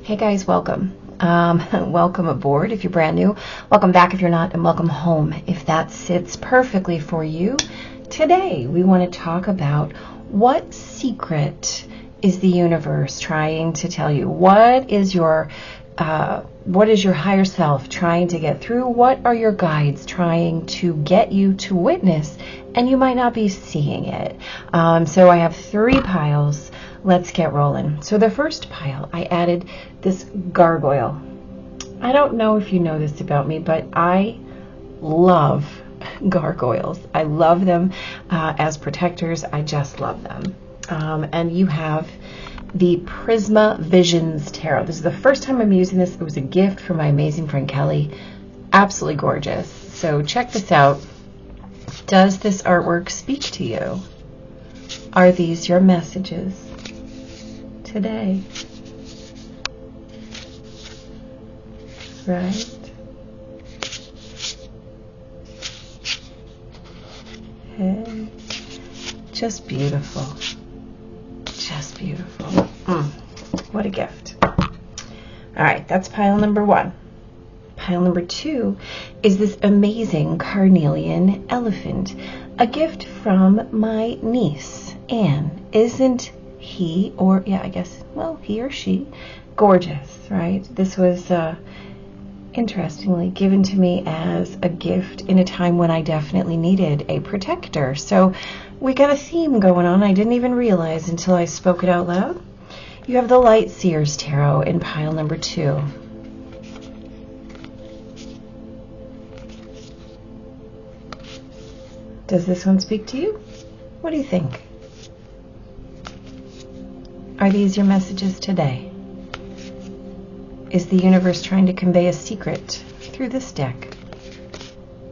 Hey guys, welcome. Welcome aboard if you're brand new. Welcome back if you're not, and welcome home if that sits perfectly for you. Today we want to talk about what secret is the universe trying to tell you. What is your higher self trying to get through? What are your guides trying to get you to witness? And you might not be seeing it. So I have 3 piles. Let's get rolling. So the first pile, I added this gargoyle. I don't know if you know this about me, but I love gargoyles. I love them as protectors. I just love them. And you have the Prisma Visions Tarot. This is the first time I'm using this. It was a gift from my amazing friend Kelly. Absolutely gorgeous. So check this out. Does this artwork speak to you? Are these your messages today? Right? Hey. Just beautiful. Just beautiful. What a gift. All right, that's pile number 1. Pile number 2 is this amazing carnelian elephant, a gift from my niece, Anne. Isn't he, or yeah, I guess, well, he or she, gorgeous, right? This was interestingly given to me as a gift in a time when I definitely needed a protector. So we got a theme going on. I didn't even realize until I spoke it out loud. You have the LightSeers Tarot in pile number 2. Does this one speak to you? What do you think? Are these your messages today? Is the universe trying to convey a secret through this deck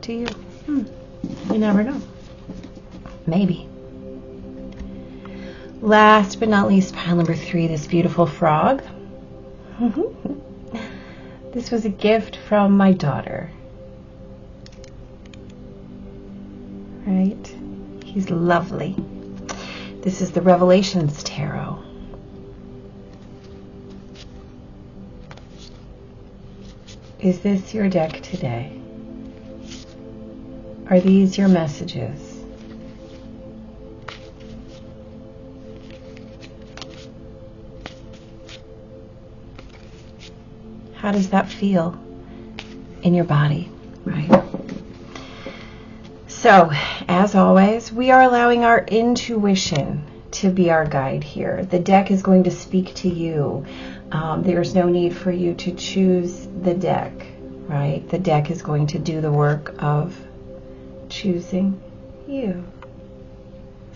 to you? You never know. Maybe. Last but not least, pile number 3, this beautiful frog. This was a gift from my daughter. Right? He's lovely. This is the Revelations Tarot. Is this your deck today? Are these your messages? How does that feel in your body, right? So, as always, we are allowing our intuition to be our guide here. The deck is going to speak to you. There's no need for you to choose the deck, right? The deck is going to do the work of choosing you.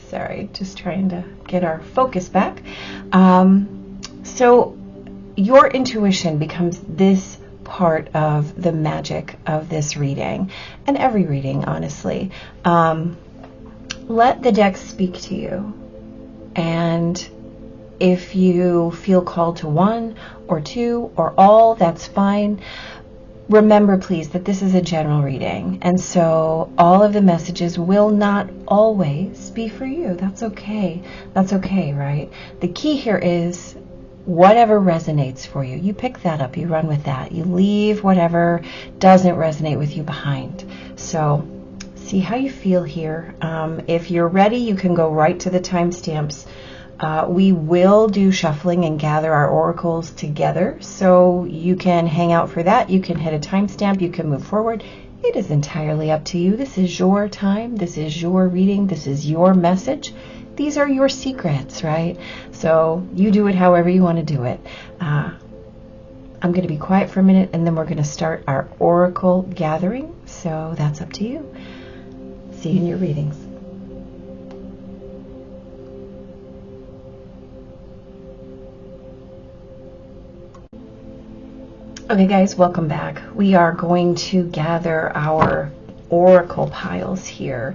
Sorry, just trying to get our focus back. So your intuition becomes this part of the magic of this reading, and every reading, honestly. Let the deck speak to you, and if you feel called to 1 or 2 or all, that's fine. Remember, please, that this is a general reading, and so all of the messages will not always be for you. That's okay. That's okay, right? The key here is whatever resonates for you. You pick that up, you run with that. You leave whatever doesn't resonate with you behind. So see how you feel here. If you're ready, you can go right to the timestamps. We will do shuffling and gather our oracles together, so you can hang out for that. You can hit a timestamp, you can move forward. It is entirely up to you. This is your time, this is your reading, this is your message. These are your secrets, right? So you do it however you want to do it. I'm going to be quiet for a minute, and then we're going to start our oracle gathering. So that's up to you. See you in your readings. Okay guys, welcome back. We are going to gather our oracle piles here.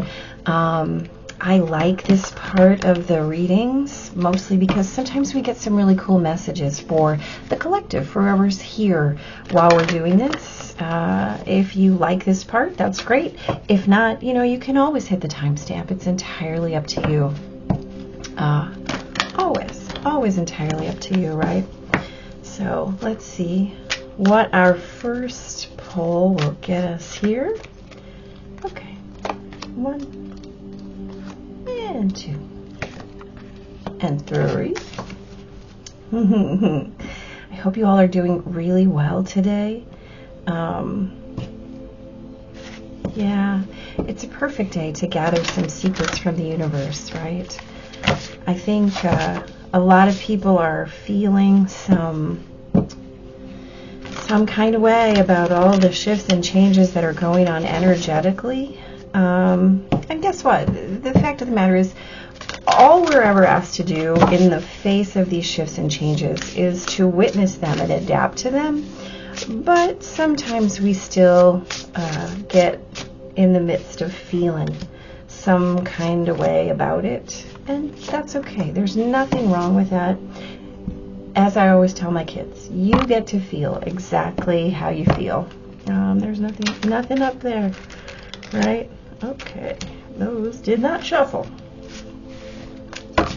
I like this part of the readings, mostly because sometimes we get some really cool messages for the collective, for whoever's here while we're doing this. If you like this part, that's great. If not, you know, you can always hit the timestamp. It's entirely up to you. Always entirely up to you, right? So let's see what our first pull will get us here. Okay, 1 and 2 and 3. I hope you all are doing really well today. Yeah, it's a perfect day to gather some secrets from the universe, right? I think a lot of people are feeling some kind of way about all the shifts and changes that are going on energetically. And guess what? The fact of the matter is, all we're ever asked to do in the face of these shifts and changes is to witness them and adapt to them. But sometimes we still get in the midst of feeling some kind of way about it, and that's okay. There's nothing wrong with that. As I always tell my kids, you get to feel exactly how you feel. There's nothing up there, right? Okay, those did not shuffle.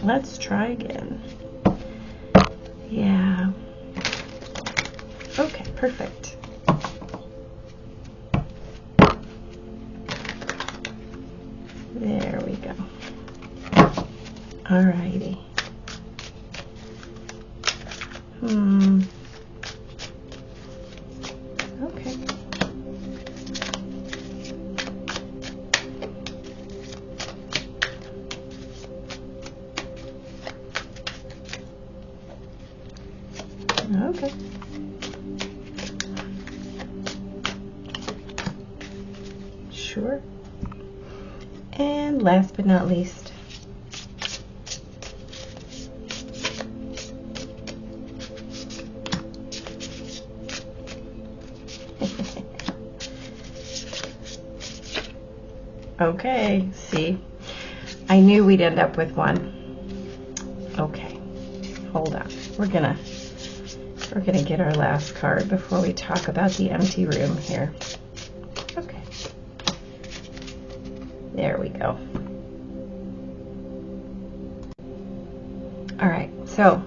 Let's try again. Yeah. Okay, perfect. There we go. Alrighty. Okay. Okay. Sure. And last but not least, okay, see, I knew we'd end up with one. Okay, hold on. We're gonna get our last card before we talk about the empty room here. Okay. There we go. All right, so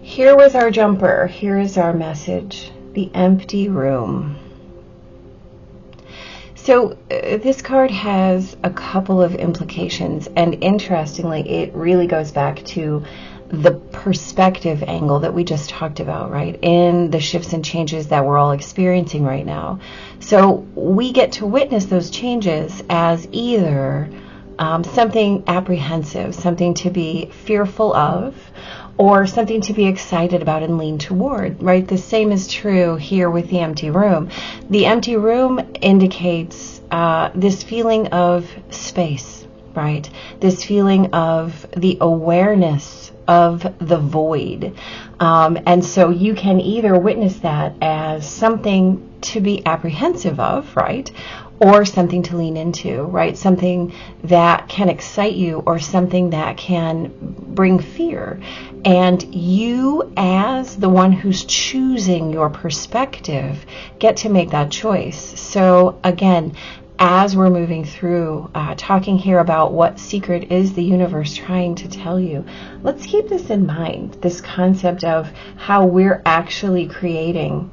here was our jumper. Here is our message, the empty room. So this card has a couple of implications, and interestingly, it really goes back to the perspective angle that we just talked about, right, in the shifts and changes that we're all experiencing right now. So we get to witness those changes as either something apprehensive, something to be fearful of, or something to be excited about and lean toward, right? The same is true here with the empty room. The empty room indicates this feeling of space, right? This feeling of the awareness of the void. And so you can either witness that as something to be apprehensive of, right? Or something to lean into, right? Something that can excite you or something that can bring fear. And you, as the one who's choosing your perspective, get to make that choice. So again, as we're moving through talking here about what secret is the universe trying to tell you, let's keep this in mind, this concept of how we're actually creating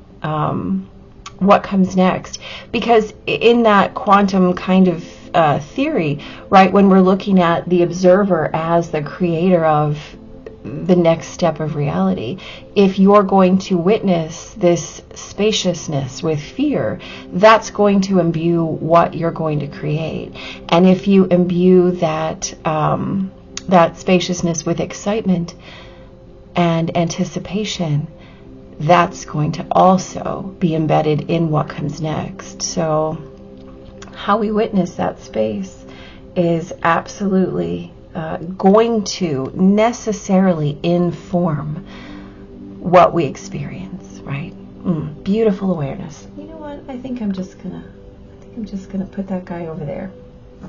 what comes next. Because in that quantum kind of theory, right, when we're looking at the observer as the creator of the next step of reality, if you're going to witness this spaciousness with fear, that's going to imbue what you're going to create. And if you imbue that that spaciousness with excitement and anticipation, that's going to also be embedded in what comes next. So how we witness that space is absolutely going to necessarily inform what we experience, right? Beautiful awareness. You know what? I think I'm just gonna put that guy over there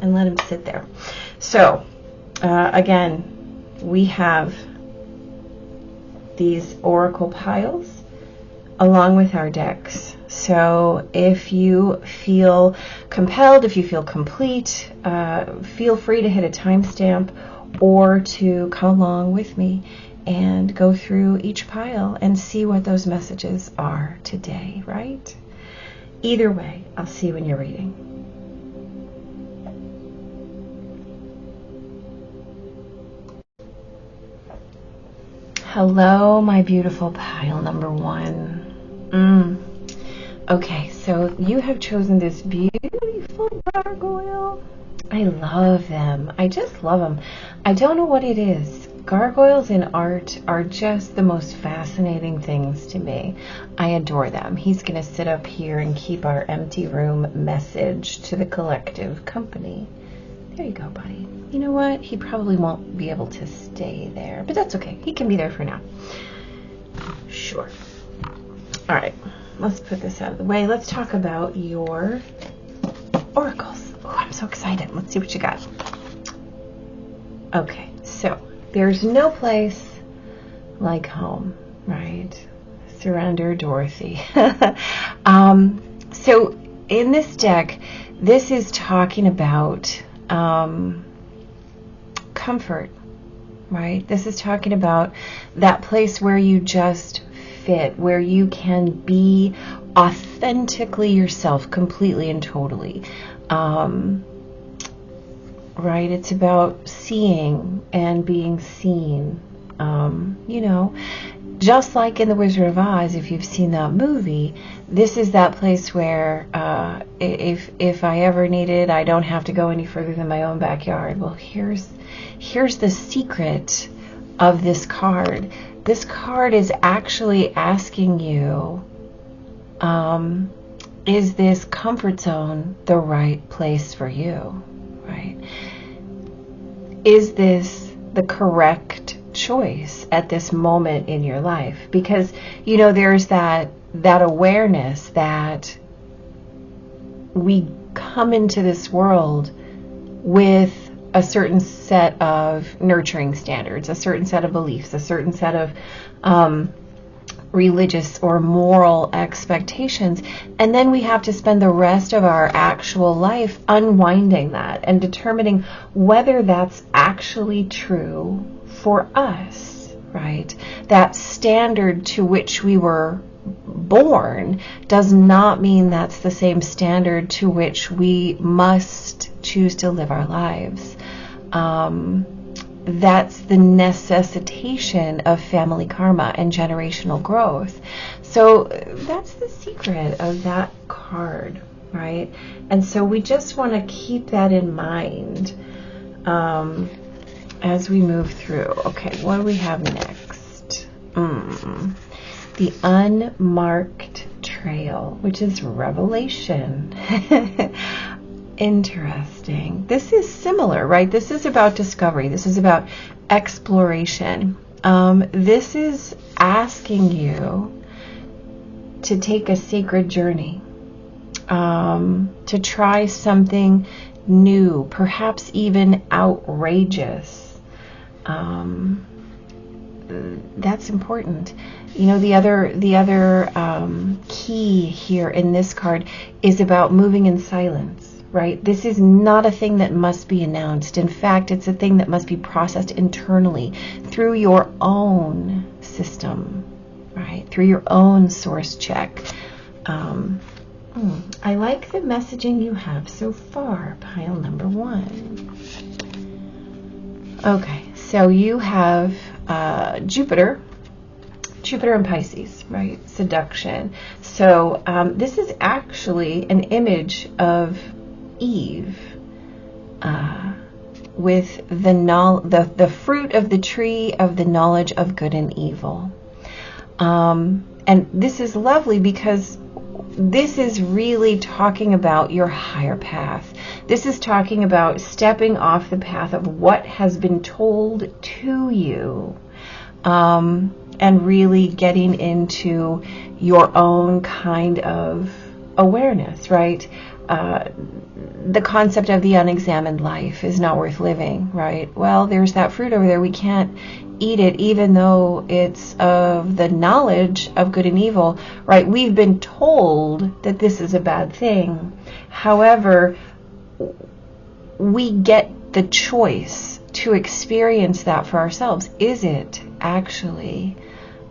and let him sit there. So again, we have these oracle piles along with our decks. So if you feel compelled, if you feel complete, feel free to hit a timestamp or to come along with me and go through each pile and see what those messages are today, right? Either way, I'll see you when you're reading. Hello, my beautiful pile number 1. Okay, so you have chosen this beautiful gargoyle. I love them. I just love them. I don't know what it is. Gargoyles in art are just the most fascinating things to me. I adore them. He's going to sit up here and keep our empty room message to the collective company. There you go, buddy. You know what? He probably won't be able to stay there, but that's okay. He can be there for now. Sure. All right. Let's put this out of the way. Let's talk about your oracles. Oh, I'm so excited. Let's see what you got. Okay, so there's no place like home, right? Surrender, Dorothy. So in this deck, this is talking about comfort, right? This is talking about that place where you just fit, where you can be authentically yourself completely and totally. Right? It's about seeing and being seen. You know, just like in The Wizard of Oz, if you've seen that movie, this is that place where if I ever need it, I don't have to go any further than my own backyard. Well, here's the secret of this card. This card is actually asking you, is this comfort zone the right place for you, right? Is this the correct choice at this moment in your life? Because, you know, there's that awareness that we come into this world with a certain set of nurturing standards, a certain set of beliefs, a certain set of religious or moral expectations, and then we have to spend the rest of our actual life unwinding that and determining whether that's actually true for us, right? That standard to which we were born does not mean that's the same standard to which we must choose to live our lives. That's the necessitation of family karma and generational growth. So that's the secret of that card, right? And so we just want to keep that in mind as we move through. Okay, what do we have next? The unmarked trail, which is revelation. Interesting. This is similar, right? This is about discovery. This is about exploration. This is asking you to take a sacred journey, to try something new, perhaps even outrageous. That's important. You know, the other key here in this card is about moving in silence. Right? This is not a thing that must be announced. In fact, it's a thing that must be processed internally through your own system, right? Through your own source check. I like the messaging you have so far, pile number 1. Okay, so you have Jupiter and Pisces, right? Seduction. So this is actually an image of Eve with the fruit of the tree of the knowledge of good and evil. And this is lovely because this is really talking about your higher path. This is talking about stepping off the path of what has been told to you, and really getting into your own kind of awareness, right? The concept of the unexamined life is not worth living, right? Well, there's that fruit over there. We can't eat it even though it's of the knowledge of good and evil, right? We've been told that this is a bad thing. However, we get the choice to experience that for ourselves. Is it actually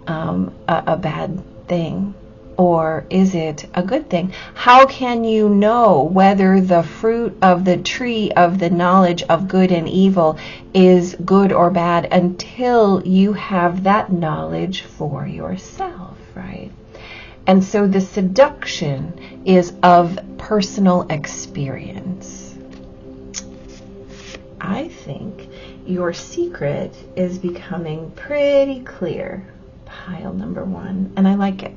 a bad thing? Or is it a good thing? How can you know whether the fruit of the tree of the knowledge of good and evil is good or bad until you have that knowledge for yourself, right? And so the seduction is of personal experience. I think your secret is becoming pretty clear. Pile number 1, and I like it.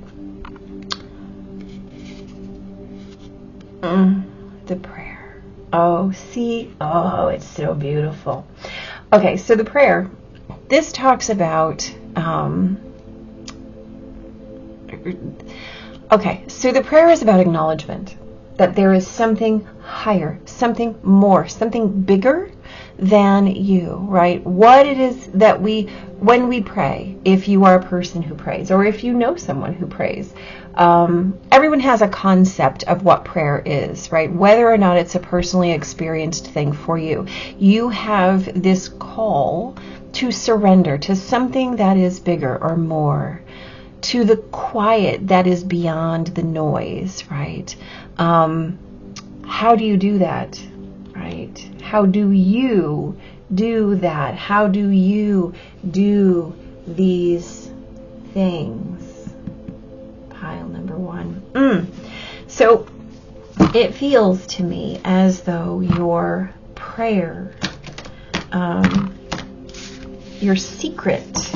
The prayer. Oh, see? Oh, it's so beautiful. Okay, so the prayer. This talks about... okay, so the prayer is about acknowledgement. That there is something higher, something more, something bigger than you, right? What it is that when we pray, if you are a person who prays, or if you know someone who prays, everyone has a concept of what prayer is, right? Whether or not it's a personally experienced thing for you, you have this call to surrender to something that is bigger or more, to the quiet that is beyond the noise, right? How do you do that, right? How do you do that? How do you do these things? Pile number 1. So it feels to me as though your prayer, your secret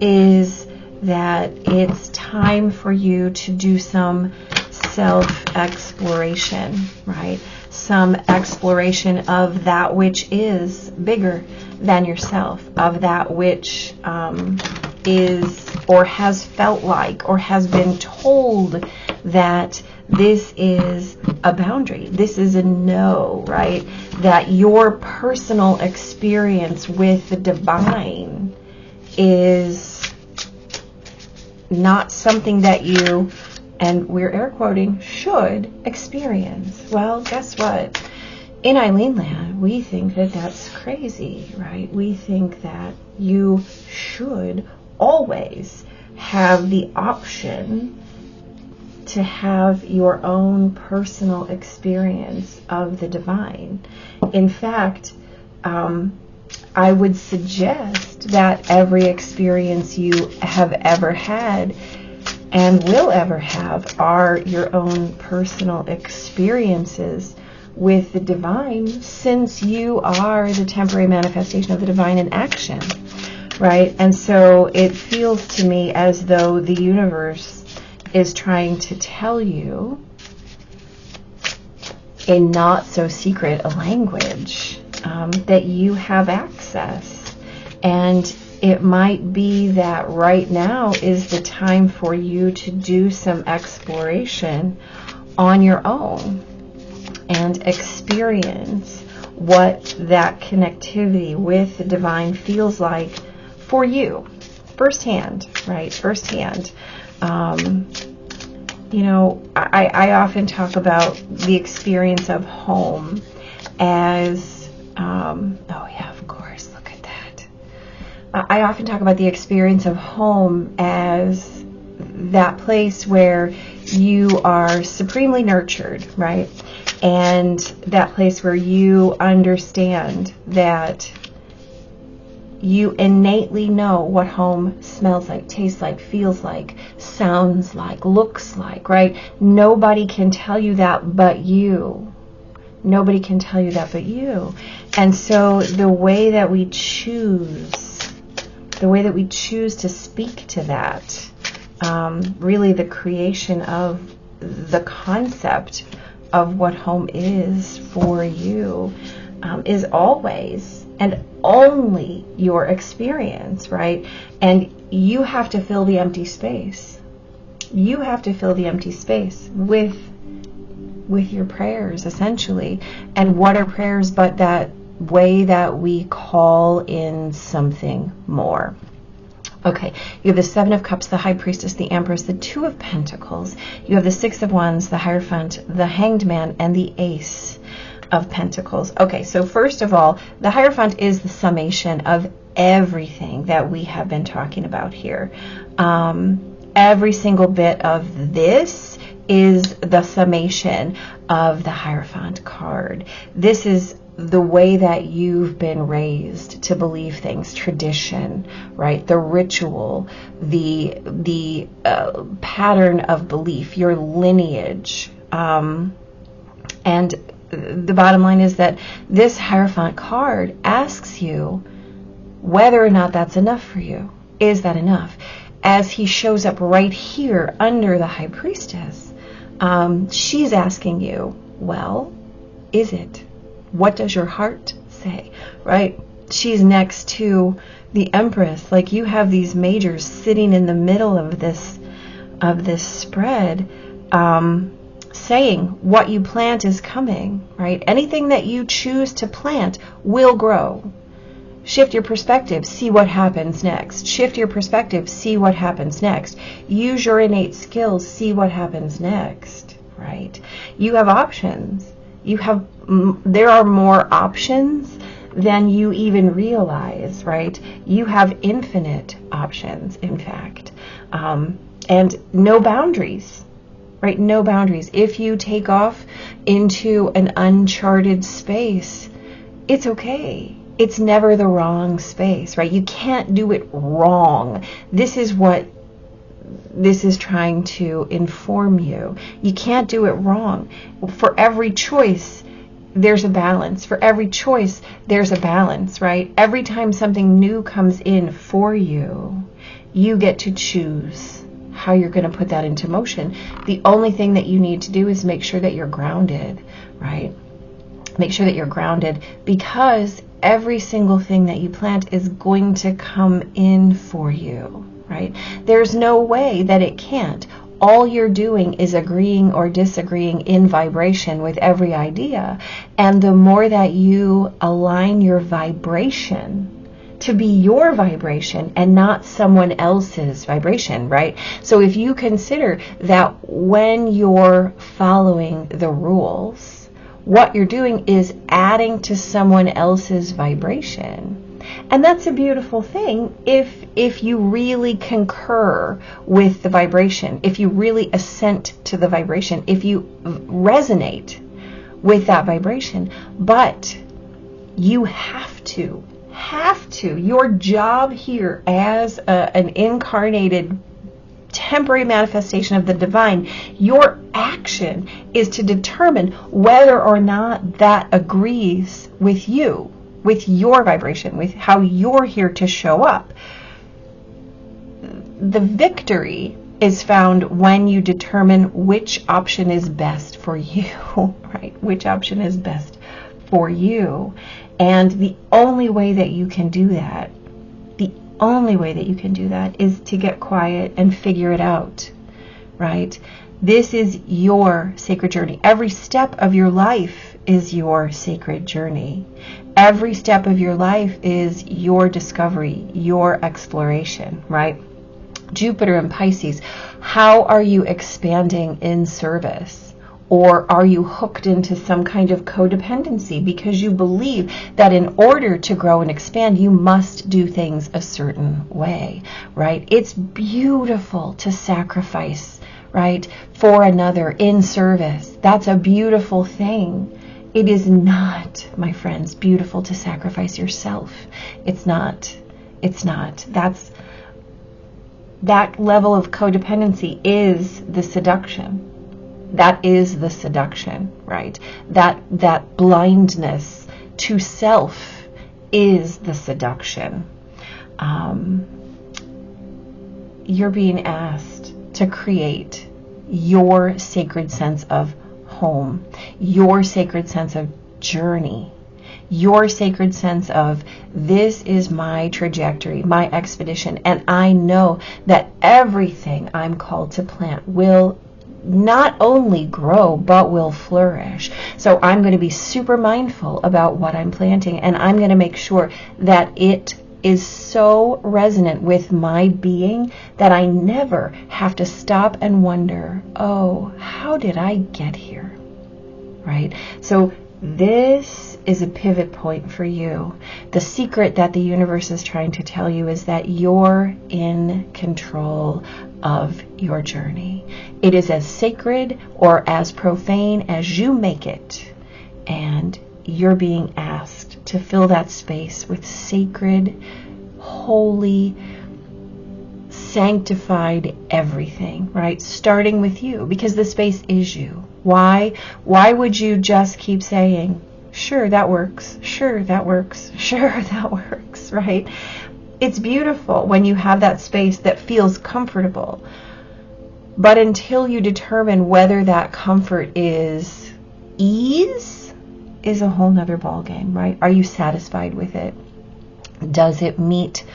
is that it's time for you to do some self-exploration, right? Some exploration of that which is bigger than yourself, of that which is or has felt like or has been told that this is a boundary, this is a no, right? That your personal experience with the divine is not something that you, and we're air quoting, should experience. Well, guess what? In Eileen land, we think that that's crazy, right? We think that you should always have the option to have your own personal experience of the divine. In fact, I would suggest that every experience you have ever had and will ever have are your own personal experiences with the divine, since you are the temporary manifestation of the divine in action, right? And so it feels to me as though the universe is trying to tell you in not so secret a language that you have access. And it might be that right now is the time for you to do some exploration on your own and experience what that connectivity with the divine feels like for you firsthand, right? Firsthand. You know, I often talk about the experience of home as, oh yeah, of course, look at that. I often talk about the experience of home as that place where you are supremely nurtured, right? And that place where you understand that you innately know what home smells like, tastes like, feels like, sounds like, looks like, right? Nobody can tell you that but you. Nobody can tell you that but you. And so the way that we choose to speak to that, really the creation of the concept of what home is for you, is always and only your experience, right? And you have to fill the empty space. You have to fill the empty space with your prayers, essentially. And what are prayers but that way that we call in something more? Okay, you have the Seven of Cups, the High Priestess, the Empress, the Two of Pentacles. You have the Six of Wands, the Hierophant, the Hanged Man, and the Ace. of Pentacles. Okay, so first of all, the Hierophant is the summation of everything that we have been talking about here. Every single bit of this is the summation of the Hierophant card. This is the way that you've been raised to believe things, tradition, right? The ritual, the pattern of belief, your lineage. And the bottom line is that this Hierophant card asks you whether or not that's enough for you. Is that enough? As he shows up right here under the High Priestess, she's asking you, well, is it? What does your heart say, right? She's next to the Empress. Like, you have these majors sitting in the middle of this spread, saying what you plant is coming, right? Anything that you choose to plant will grow. Shift your perspective, see what happens next. Shift your perspective, see what happens next. Use your innate skills, see what happens next, right? You have options. There are more options than you even realize, right? You have infinite options, in fact, and no boundaries, right? No boundaries. If you take off into an uncharted space, it's okay. It's never the wrong space, right? You can't do it wrong. This is what this is trying to inform you. You can't do it wrong. For every choice, there's a balance. For every choice, there's a balance, right? Every time something new comes in for you, you get to choose how you're going to put that into motion. The only thing that you need to do is make sure that you're grounded, right? Make sure that you're grounded, because every single thing that you plant is going to come in for you, right? There's no way that it can't. All you're doing is agreeing or disagreeing in vibration with every idea. And the more that you align your vibration to be your vibration and not someone else's vibration, right? So if you consider that when you're following the rules, what you're doing is adding to someone else's vibration. And that's a beautiful thing if you really concur with the vibration, if you really assent to the vibration, if you resonate with that vibration. But you have to. Your job here as an incarnated temporary manifestation of the divine, your action is to determine whether or not that agrees with you, with your vibration, with how you're here to show up. The victory is found when you determine which option is best for you, right? Which option is best for you. And the only way that you can do that, is to get quiet and figure it out, right? This is your sacred journey. Every step of your life is your sacred journey. Every step of your life is your discovery, your exploration, right? Jupiter and Pisces, how are you expanding in service? Or are you hooked into some kind of codependency because you believe that in order to grow and expand, you must do things a certain way, right? It's beautiful to sacrifice, right, for another in service. That's a beautiful thing. It is not, my friends, beautiful to sacrifice yourself. It's not. That level of codependency is the seduction. That is the seduction, right? That blindness to self is the seduction. You're being asked to create your sacred sense of home, your sacred sense of journey, your sacred sense of this is my trajectory, my expedition, and I know that everything I'm called to plant will not only grow, but will flourish. So I'm going to be super mindful about what I'm planting, and I'm going to make sure that it is so resonant with my being that I never have to stop and wonder, oh, how did I get here? Right? So This is a pivot point for you. The secret that the universe is trying to tell you is that you're in control of your journey. It is as sacred or as profane as you make it. And you're being asked to fill that space with sacred, holy, sanctified everything, right? Starting with you, because the space is you. Why would you just keep saying, sure, that works, sure, that works, sure, that works, right? It's beautiful when you have that space that feels comfortable. But until you determine whether that comfort is ease, is a whole nother ballgame, right? Are you satisfied with it? Does it meet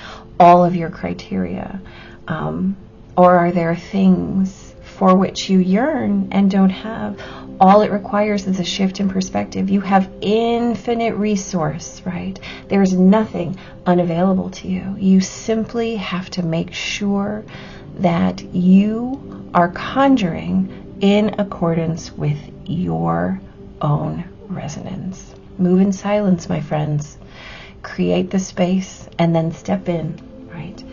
all of your criteria? Or are there things for which you yearn and don't have? All it requires is a shift in perspective. You have infinite resource, right? There's nothing unavailable to you. You simply have to make sure that you are conjuring in accordance with your own resonance. Move in silence, my friends. Create the space and then step in, right?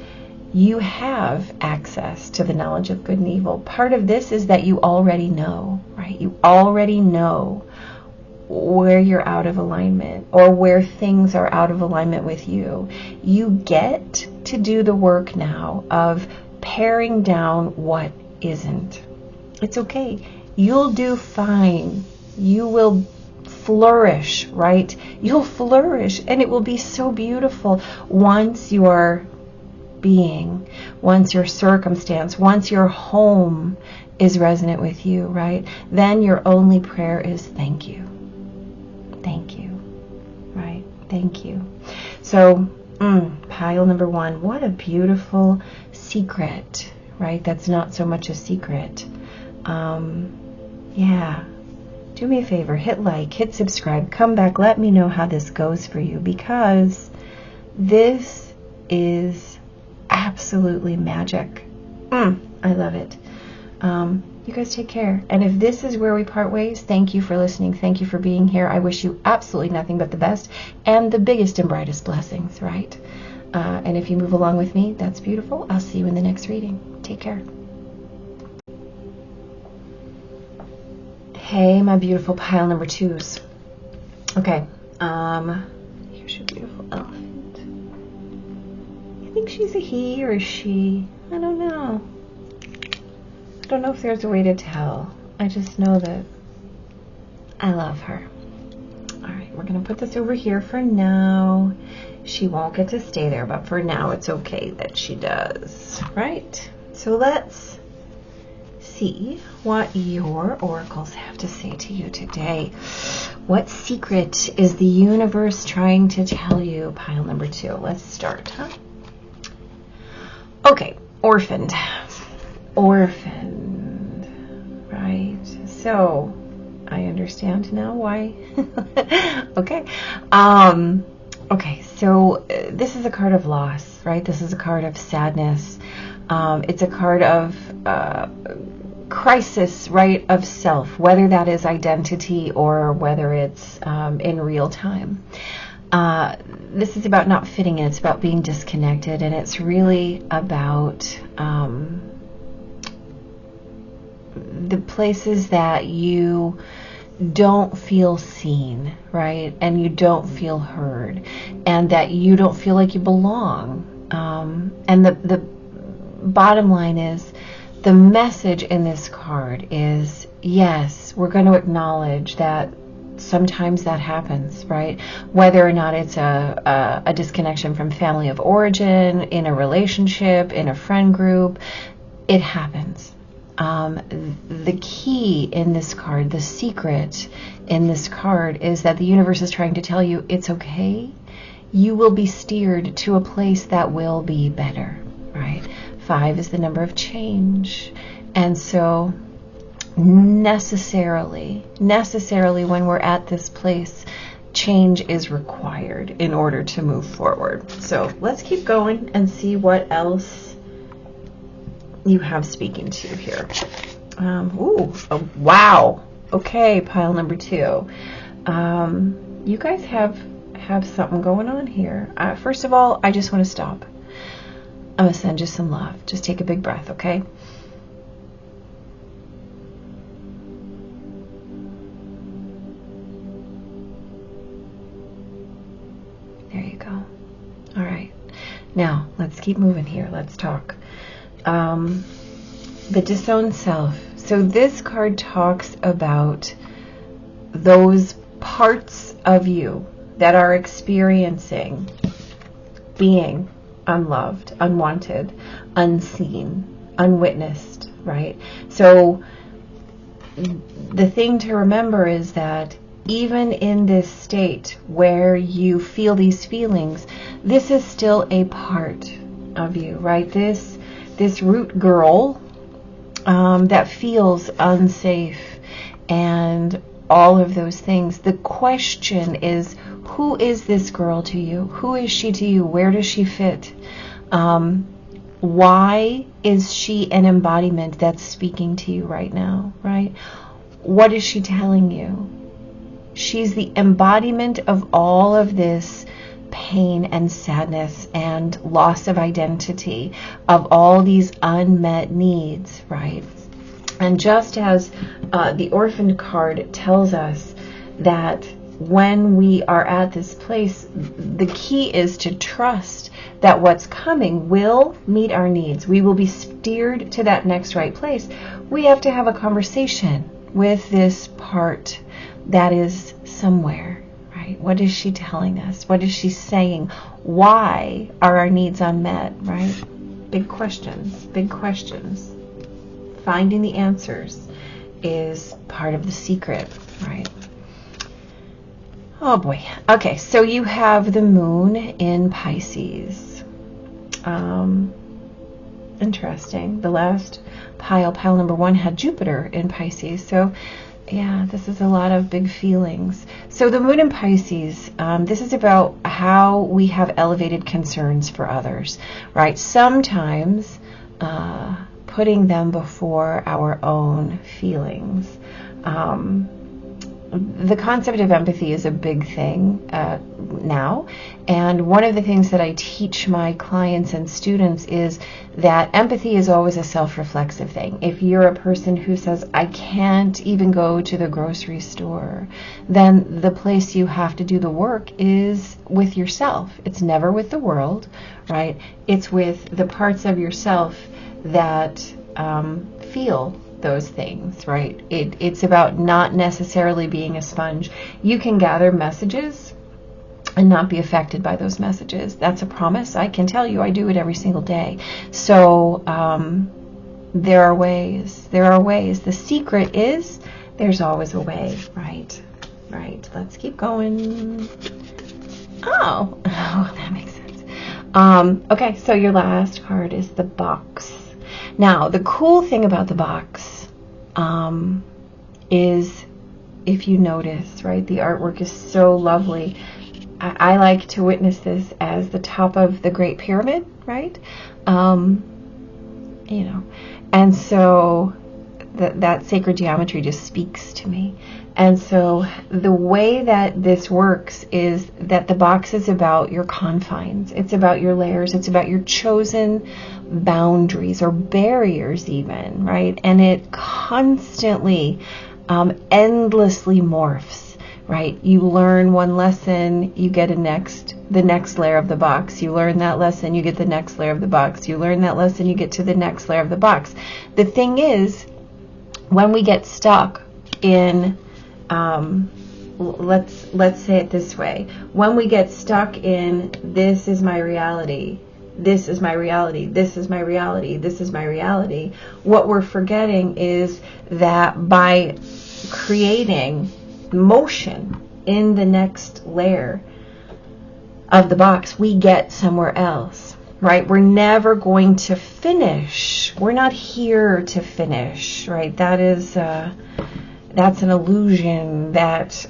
You have access to the knowledge of good and evil. Part of this is that you already know, right? You already know where you're out of alignment or where things are out of alignment with you. You get to do the work now of paring down what isn't. It's okay. You'll do fine. You will flourish, right? You'll flourish, and it will be so beautiful once your being, once your circumstance, once your home is resonant with you, right? Then your only prayer is thank you. Thank you, right? Thank you. So, pile number 1, what a beautiful secret, right? That's not so much a secret. Yeah. Do me a favor, hit like, hit subscribe, come back, let me know how this goes for you, because this is absolutely magic. I love it. You guys take care. And if this is where we part ways, thank you for listening. Thank you for being here. I wish you absolutely nothing but the best and the biggest and brightest blessings, right? And if you move along with me, that's beautiful. I'll see you in the next reading. Take care. Hey, my beautiful pile number 2s. Okay. Here's your beautiful elephant. You think she's a he or a she? I don't know. I don't know if there's a way to tell. I just know that I love her. All right, we're going to put this over here for now. She won't get to stay there, but for now it's okay that she does, right? So let's see what your oracles have to say to you today. What secret is the universe trying to tell you? Pile number 2. Let's start, huh? Okay, orphaned. Orphaned, right? So I understand now why. Okay. Okay, so this is a card of loss, right? This is a card of sadness. It's a card of crisis, right, of self, whether that is identity or whether it's in real time. This is about not fitting in. It's about being disconnected, and it's really about the places that you don't feel seen, right, and you don't feel heard, and that you don't feel like you belong. And the bottom line is, the message in this card is, yes, we're going to acknowledge that sometimes that happens, right? Whether or not it's a disconnection from family of origin, in a relationship, in a friend group, it happens. The key in this card, the secret in this card, is that the universe is trying to tell you it's okay. You will be steered to a place that will be better, right? 5 is the number of change. And so necessarily when we're at this place, change is required in order to move forward. So let's keep going and see what else you have speaking to you here. Oh, wow. Okay, pile number 2. You guys have something going on here. First of all, I just want to stop. I'm going to send you some love. Just take a big breath, okay? There you go. All right. Now, let's keep moving here. Let's talk. The disowned self. So this card talks about those parts of you that are experiencing being unloved, unwanted, unseen, unwitnessed, right? So the thing to remember is that even in this state where you feel these feelings, this is still a part of you, right? This root girl that feels unsafe and all of those things. The question is, who is this girl to you? Who is she to you? Where does she fit? Why is she an embodiment that's speaking to you right now, right? What is she telling you? She's the embodiment of all of this pain and sadness and loss of identity, of all these unmet needs, right? And just as the orphaned card tells us that when we are at this place, the key is to trust that what's coming will meet our needs. We will be steered to that next right place. We have to have a conversation with this part that is somewhere, right? What is she telling us? What is she saying? Why are our needs unmet, right? Big questions, big questions. Finding the answers is part of the secret, right? Oh boy. Okay, so you have the moon in Pisces. Interesting. The last pile number 1, had Jupiter in Pisces. So yeah, this is a lot of big feelings. So the moon in Pisces, this is about how we have elevated concerns for others, right? Sometimes putting them before our own feelings. The concept of empathy is a big thing now, and one of the things that I teach my clients and students is that empathy is always a self-reflexive thing. If you're a person who says, I can't even go to the grocery store, then the place you have to do the work is with yourself. It's never with the world, right? It's with the parts of yourself that feel those things, right? It's about not necessarily being a sponge. You can gather messages and not be affected by those messages. That's a promise. I can tell you, I do it every single day. So there are ways. The secret is there's always a way, right? Right. Let's keep going. Oh, that makes sense. Okay, so your last card is the box. Now, the cool thing about the box is, if you notice, right, the artwork is so lovely. I like to witness this as the top of the Great Pyramid, right? You know, and so that sacred geometry just speaks to me. And so the way that this works is that the box is about your confines. It's about your layers. It's about your chosen boundaries or barriers even, right? And it constantly, endlessly morphs, right? You learn one lesson, you get the next layer of the box. You learn that lesson, you get the next layer of the box. You learn that lesson, you get to the next layer of the box. The thing is, when we get stuck in let's say it this way. When we get stuck in this is my reality, this is my reality, this is my reality, this is my reality, what we're forgetting is that by creating motion in the next layer of the box, we get somewhere else, right? We're never going to finish. We're not here to finish, right? That's an illusion that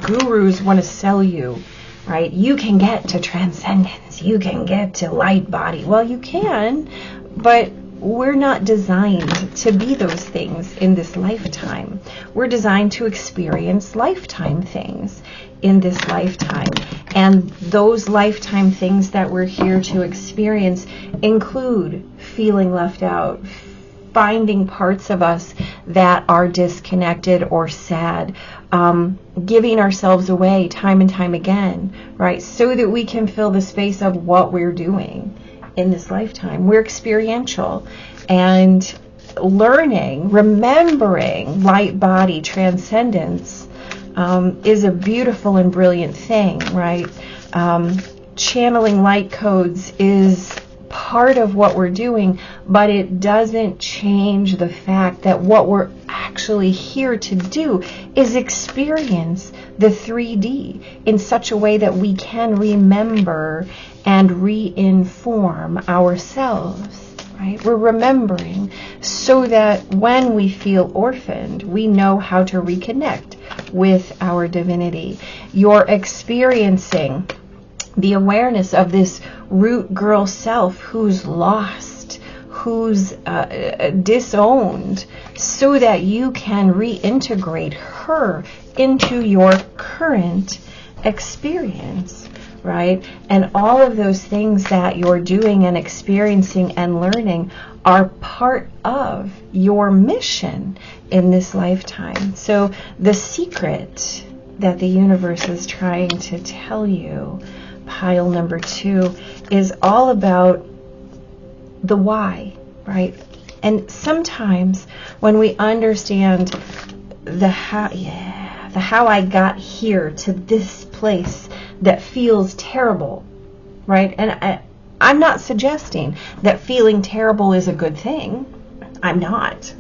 gurus want to sell you, right? You can get to transcendence. You can get to light body. Well, you can, but we're not designed to be those things in this lifetime. We're designed to experience lifetime things in this lifetime. And those lifetime things that we're here to experience include feeling left out, finding parts of us that are disconnected or sad, giving ourselves away time and time again, right? So that we can fill the space of what we're doing in this lifetime. We're experiential, and learning, remembering light body transcendence is a beautiful and brilliant thing, right? Channeling light codes is part of what we're doing, but it doesn't change the fact that what we're actually here to do is experience the 3D in such a way that we can remember and reinform ourselves, right? We're remembering so that when we feel orphaned, we know how to reconnect with our divinity. You're experiencing the awareness of this root girl self who's lost, who's disowned, so that you can reintegrate her into your current experience, right? And all of those things that you're doing and experiencing and learning are part of your mission in this lifetime. So the secret that the universe is trying to tell you, pile number 2, is all about the why, right? And sometimes when we understand the how I got here to this place that feels terrible, right? And I'm not suggesting that feeling terrible is a good thing. I'm not.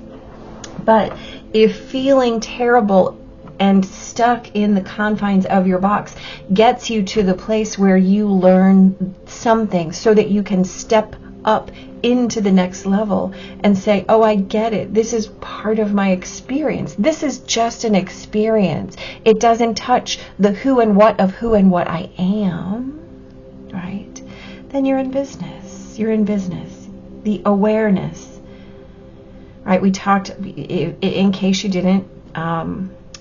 But if feeling terrible and stuck in the confines of your box gets you to the place where you learn something so that you can step up into the next level and say, oh, I get it. This is part of my experience. This is just an experience. It doesn't touch the who and what of who and what I am, right? Then you're in business. You're in business. The awareness, right? We talked, in case you didn't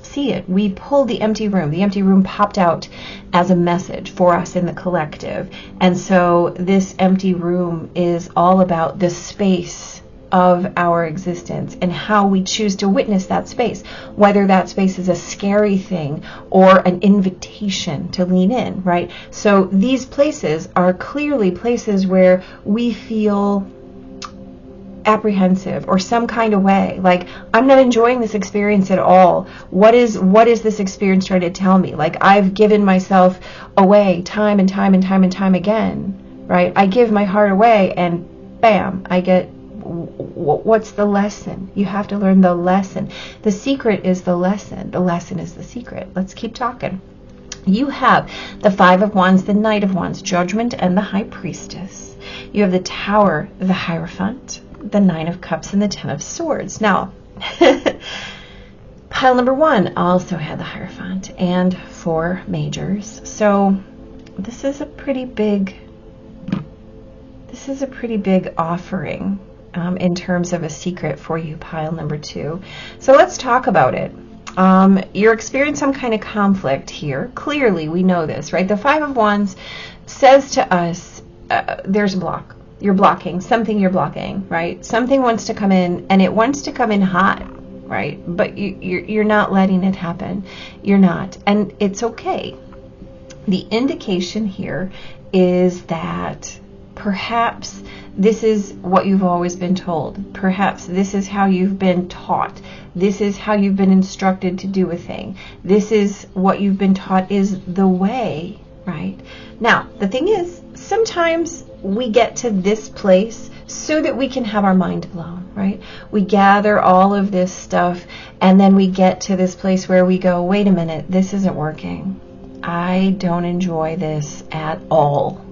see it, we pulled the empty room. The empty room popped out as a message for us in the collective. And so this empty room is all about the space of our existence and how we choose to witness that space, whether that space is a scary thing or an invitation to lean in, right? So these places are clearly places where we feel apprehensive or some kind of way, like I'm not enjoying this experience at all. What is this experience trying to tell me? Like I've given myself away time and time and time and time again, right? I give my heart away and bam, I get, what's the lesson? You have to learn the lesson. The secret is the lesson. The lesson is the secret. Let's keep talking. You have the 5 of Wands, the Knight of Wands, Judgment, and the High Priestess. You have the Tower, the Hierophant, the 9 of Cups, and the 10 of Swords. Now, pile number 1 also had the Hierophant and 4 majors. So this is a pretty big offering in terms of a secret for you, pile number 2. So let's talk about it. You're experiencing some kind of conflict here. Clearly, we know this, right? The 5 of Wands says to us, there's a block. You're blocking something. You're blocking, right? Something wants to come in, and it wants to come in hot, right? But you're not letting it happen. You're not, and it's okay. The indication here is that perhaps this is what you've always been told. Perhaps this is how you've been taught. This is how you've been instructed to do a thing. This is what you've been taught is the way, right? Now, the thing is, sometimes we get to this place so that we can have our mind blown, right? We gather all of this stuff, and then we get to this place where we go, wait a minute, this isn't working. I don't enjoy this at all.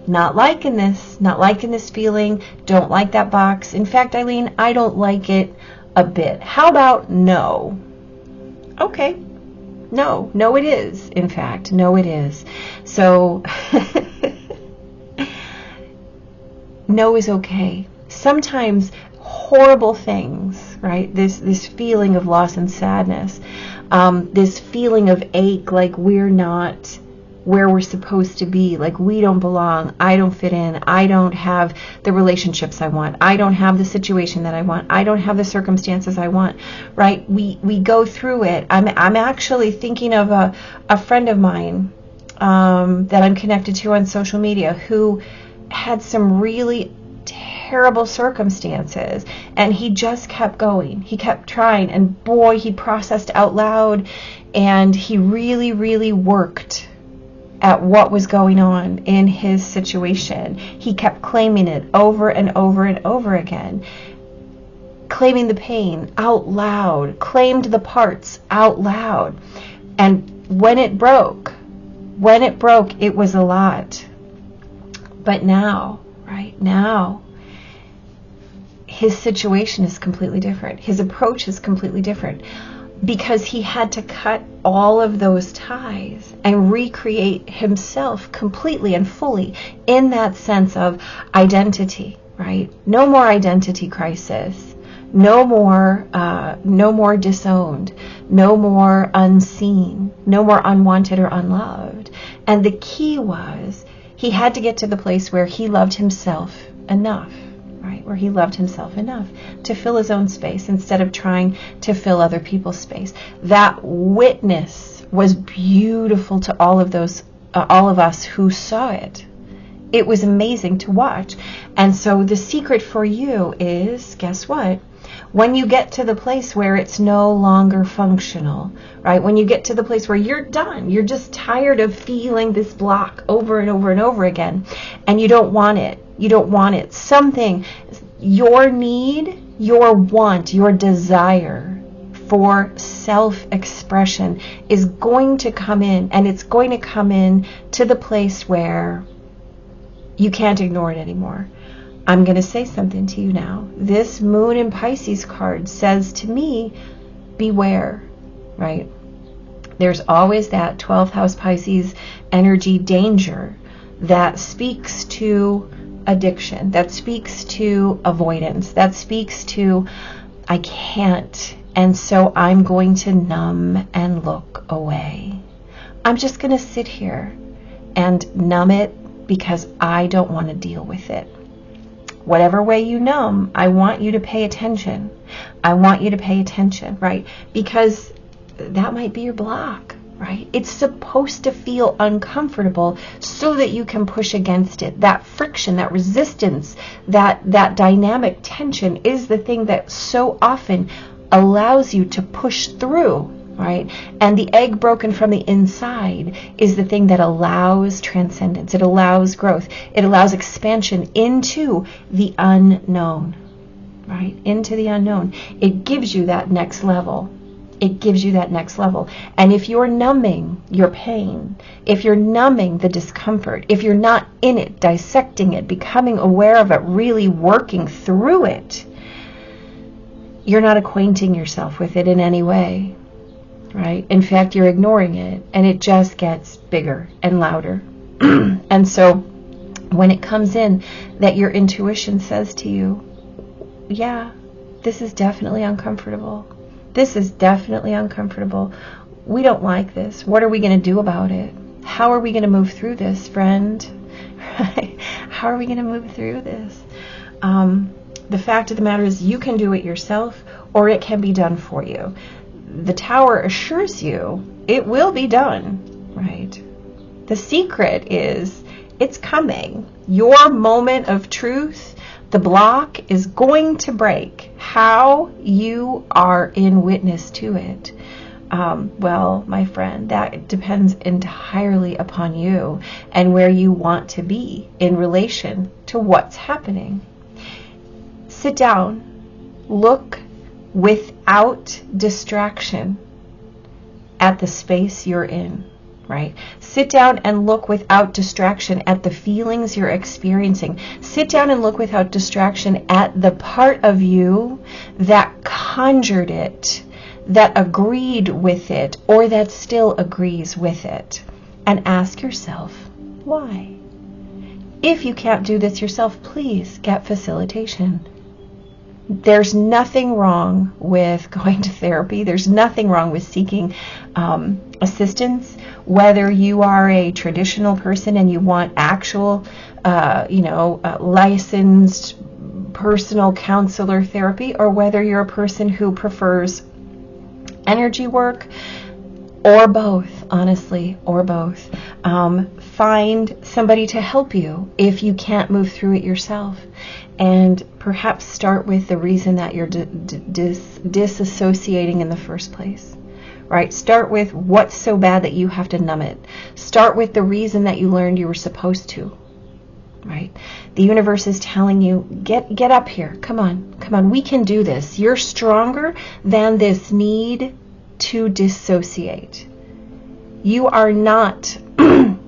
Not liking this feeling, don't like that box. In fact, Eileen, I don't like it a bit. How about no? Okay. No, it is. In fact, no, it is. So, no is okay. sometimes horrible things, right? This feeling of loss and sadness, this feeling of ache, like we're not where we're supposed to be, like we don't belong, I don't fit in, I don't have the relationships I want, I don't have the situation that I want, I don't have the circumstances I want, right? We go through it. I'm actually thinking of a friend of mine that I'm connected to on social media who had some really terrible circumstances, and he just kept going. He kept trying, and boy, he processed out loud, and he really, really worked at what was going on in his situation. He kept claiming it over and over and over again, claiming the pain out loud, claimed the parts out loud. And when it broke, it was a lot. But now, right now, his situation is completely different. His approach is completely different, because he had to cut all of those ties and recreate himself completely and fully in that sense of identity, right? No more identity crisis, no more disowned, no more unseen, no more unwanted or unloved. And the key was he had to get to the place where he loved himself enough, right? Where he loved himself enough to fill his own space instead of trying to fill other people's space. That witness was beautiful to all of us who saw it. It was amazing to watch. And so the secret for you is, guess what? When you get to the place where it's no longer functional, right? When you get to the place where you're done, you're just tired of feeling this block over and over and over again, and you don't want it. You don't want it. Something, your need, your want, your desire for self-expression is going to come in, and it's going to come in to the place where you can't ignore it anymore. I'm going to say something to you now. This Moon in Pisces card says to me, beware, right? There's always that 12th house Pisces energy danger that speaks to addiction, that speaks to avoidance, that speaks to I can't, and so I'm going to numb and look away. I'm just going to sit here and numb it because I don't want to deal with it. Whatever way you numb, I want you to pay attention. I want you to pay attention, right? Because that might be your block, right? It's supposed to feel uncomfortable so that you can push against it. That friction, that resistance, that dynamic tension is the thing that so often allows you to push through, right? And the egg broken from the inside is the thing that allows transcendence. It allows growth. It allows expansion into the unknown, right? Into the unknown. It gives you that next level. It gives you that next level. And if you're numbing your pain, if you're numbing the discomfort, if you're not in it, dissecting it, becoming aware of it, really working through it, you're not acquainting yourself with it in any way. Right? In fact, you're ignoring it, and it just gets bigger and louder. And so when it comes in that your intuition says to you, yeah, this is definitely uncomfortable. This is definitely uncomfortable. We don't like this. What are we going to do about it? How are we going to move through this, friend? Right? How are we going to move through this? The fact of the matter is you can do it yourself, or it can be done for you. The Tower assures you it will be done, right? The secret is it's coming. Your moment of truth, the block is going to break. How you are in witness to it. Well, my friend, that depends entirely upon you and where you want to be in relation to what's happening. Sit down, look without distraction at the space you're in, right? Sit down and look without distraction at the feelings you're experiencing. Sit down and look without distraction at the part of you that conjured it, that agreed with it, or that still agrees with it. And ask yourself, why? If you can't do this yourself, please get facilitation. There's nothing wrong with going to therapy. There's nothing wrong with seeking assistance, whether you are a traditional person and you want actual, licensed personal counselor therapy, or whether you're a person who prefers energy work, or both, honestly, or both. Find somebody to help you if you can't move through it yourself. And perhaps start with the reason that you're disassociating in the first place, right? Start with what's so bad that you have to numb it. Start with the reason that you learned you were supposed to, right? The universe is telling you, get up here. Come on, we can do this. You're stronger than this need to dissociate. You are not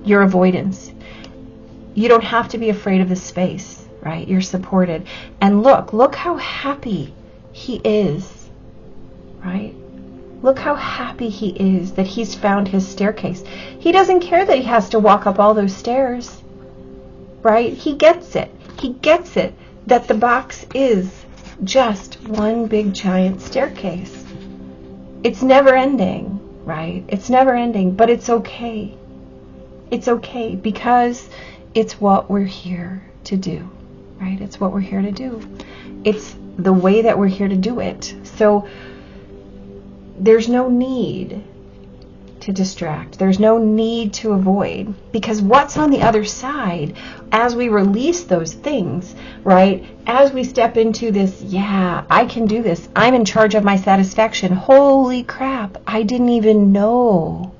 your avoidance. You don't have to be afraid of the space, right? You're supported. And look how happy he is, right? Look how happy he is that he's found his staircase. He doesn't care that he has to walk up all those stairs, right? He gets it. He gets it that the box is just one big giant staircase. It's never ending, right? It's never ending, but it's okay. It's okay because it's what we're here to do, right? It's what we're here to do. It's the way that we're here to do it. So there's no need to distract. There's no need to avoid, because what's on the other side, as we release those things, right? As we step into this, yeah, I can do this. I'm in charge of my satisfaction. Holy crap. I didn't even know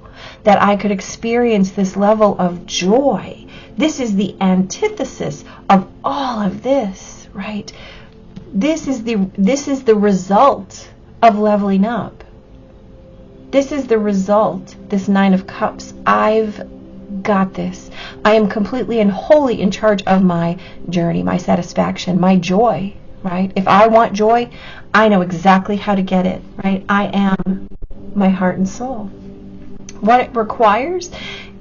that I could experience this level of joy. This is the antithesis of all of this, right? This is the result of leveling up. This is the result, this 9 of Cups. I've got this. I am completely and wholly in charge of my journey, my satisfaction, my joy, right? If I want joy, I know exactly how to get it, right? I am my heart and soul. What it requires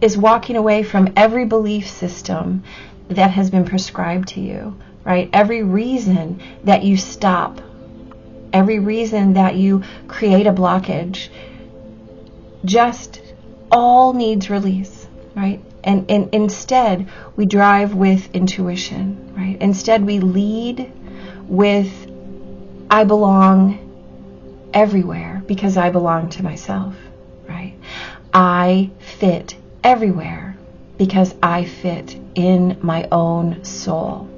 is walking away from every belief system that has been prescribed to you, right? Every reason that you stop, every reason that you create a blockage, just all needs release, right? And instead, we drive with intuition, right? Instead, we lead with, I belong everywhere because I belong to myself, right? I fit everywhere because I fit in my own soul.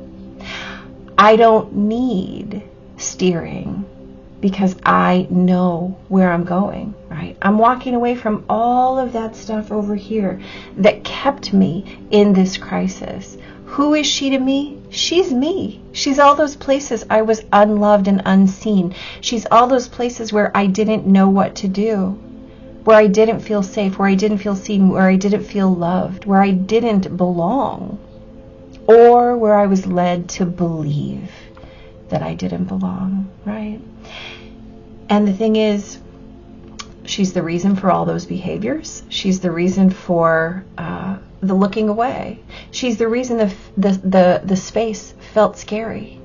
I don't need steering because I know where I'm going, right? I'm walking away from all of that stuff over here that kept me in this crisis. Who is she to me? She's me. She's all those places I was unloved and unseen. She's all those places where I didn't know what to do, where I didn't feel safe, where I didn't feel seen, where I didn't feel loved, where I didn't belong, or where I was led to believe that I didn't belong, right? And the thing is, she's the reason for all those behaviors. She's the reason for the looking away. She's the reason the space felt scary,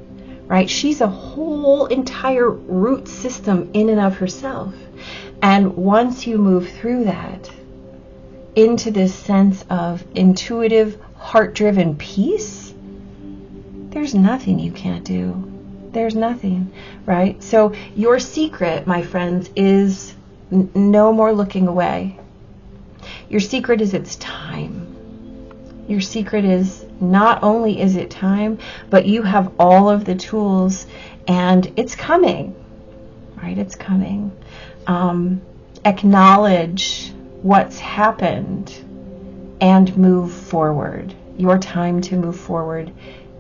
right? She's a whole entire root system in and of herself. And once you move through that into this sense of intuitive, heart-driven peace, there's nothing you can't do. There's nothing, right? So your secret, my friends, is no more looking away. Your secret is it's time. Your secret is not only is it time, but you have all of the tools and it's coming, right? It's coming. Acknowledge what's happened and move forward. Your time to move forward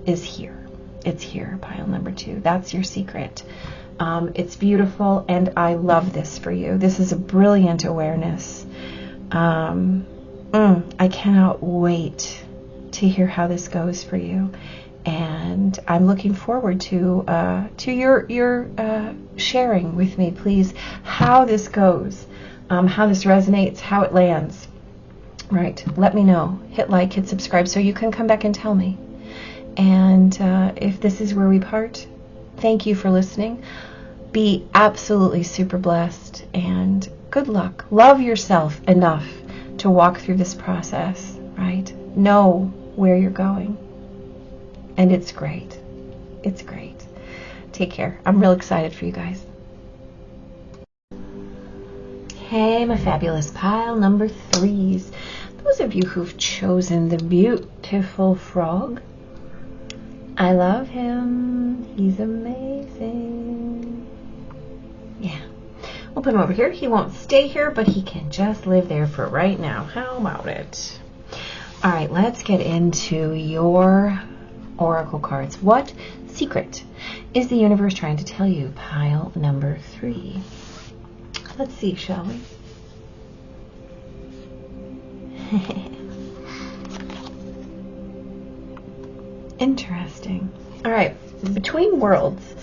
is here. It's here, pile number 2. That's your secret. It's beautiful, and I love this for you. This is a brilliant awareness. I cannot wait to hear how this goes for you, and I'm looking forward to your sharing with me, please, how this goes, how this resonates, how it lands. Right? Let me know. Hit like, hit subscribe, so you can come back and tell me. And if this is where we part, thank you for listening. Be absolutely super blessed, and good luck. Love yourself enough to walk through this process, right? Know where you're going. And it's great. It's great. Take care. I'm real excited for you guys. Hey, my fabulous pile number 3s. Those of you who've chosen the beautiful frog, I love him. He's amazing. Yeah. We'll put him over here. He won't stay here, but he can just live there for right now. How about it? All right, let's get into your oracle cards. What secret is the universe trying to tell you? Pile number 3. Let's see, shall we? Interesting. All right, between worlds.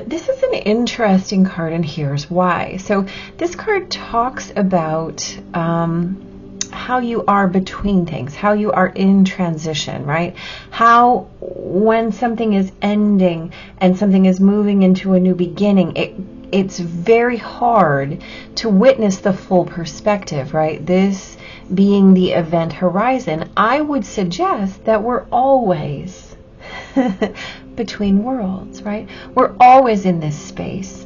This is an interesting card, and here's why. So this card talks about how you are between things, how you are in transition, right? How when something is ending and something is moving into a new beginning, it's very hard to witness the full perspective, right? This being the event horizon, I would suggest that we're always between worlds, right? We're always in this space.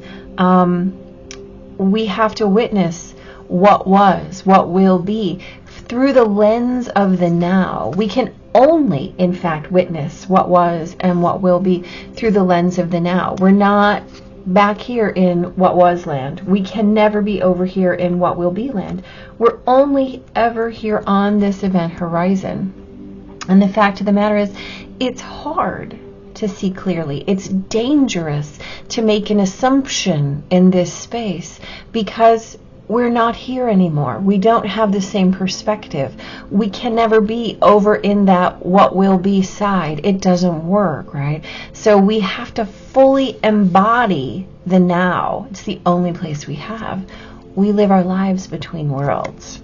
We have to witness what was, what will be, through the lens of the now. We can only, in fact, witness what was and what will be through the lens of the now. We're not back here in what was land. We can never be over here in what will be land. We're only ever here on this event horizon. And the fact of the matter is, it's hard to see clearly. It's dangerous to make an assumption in this space because we're not here anymore. We don't have the same perspective. We can never be over in that what will be side. It doesn't work, right? So we have to fully embody the now. It's the only place we have. We live our lives between worlds,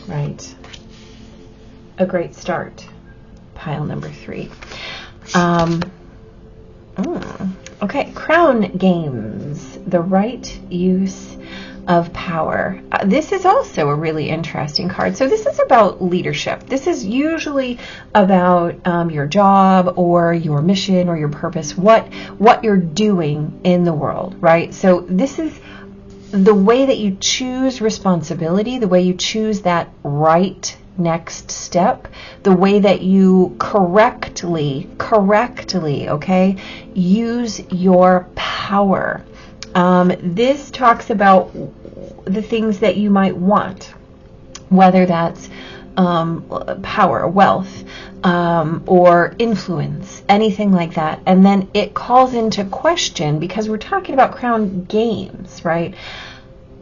right? A great start. Pile number 3. Okay, Crown Games, the right use of power. This is also a really interesting card. So this is about leadership. This is usually about your job or your mission or your purpose, what you're doing in the world, right? So this is the way that you choose responsibility, the way you choose that right next step, the way that you correctly, okay, use your power. This talks about the things that you might want, whether that's power, wealth, or influence, anything like that. And then it calls into question, because we're talking about crown games, right?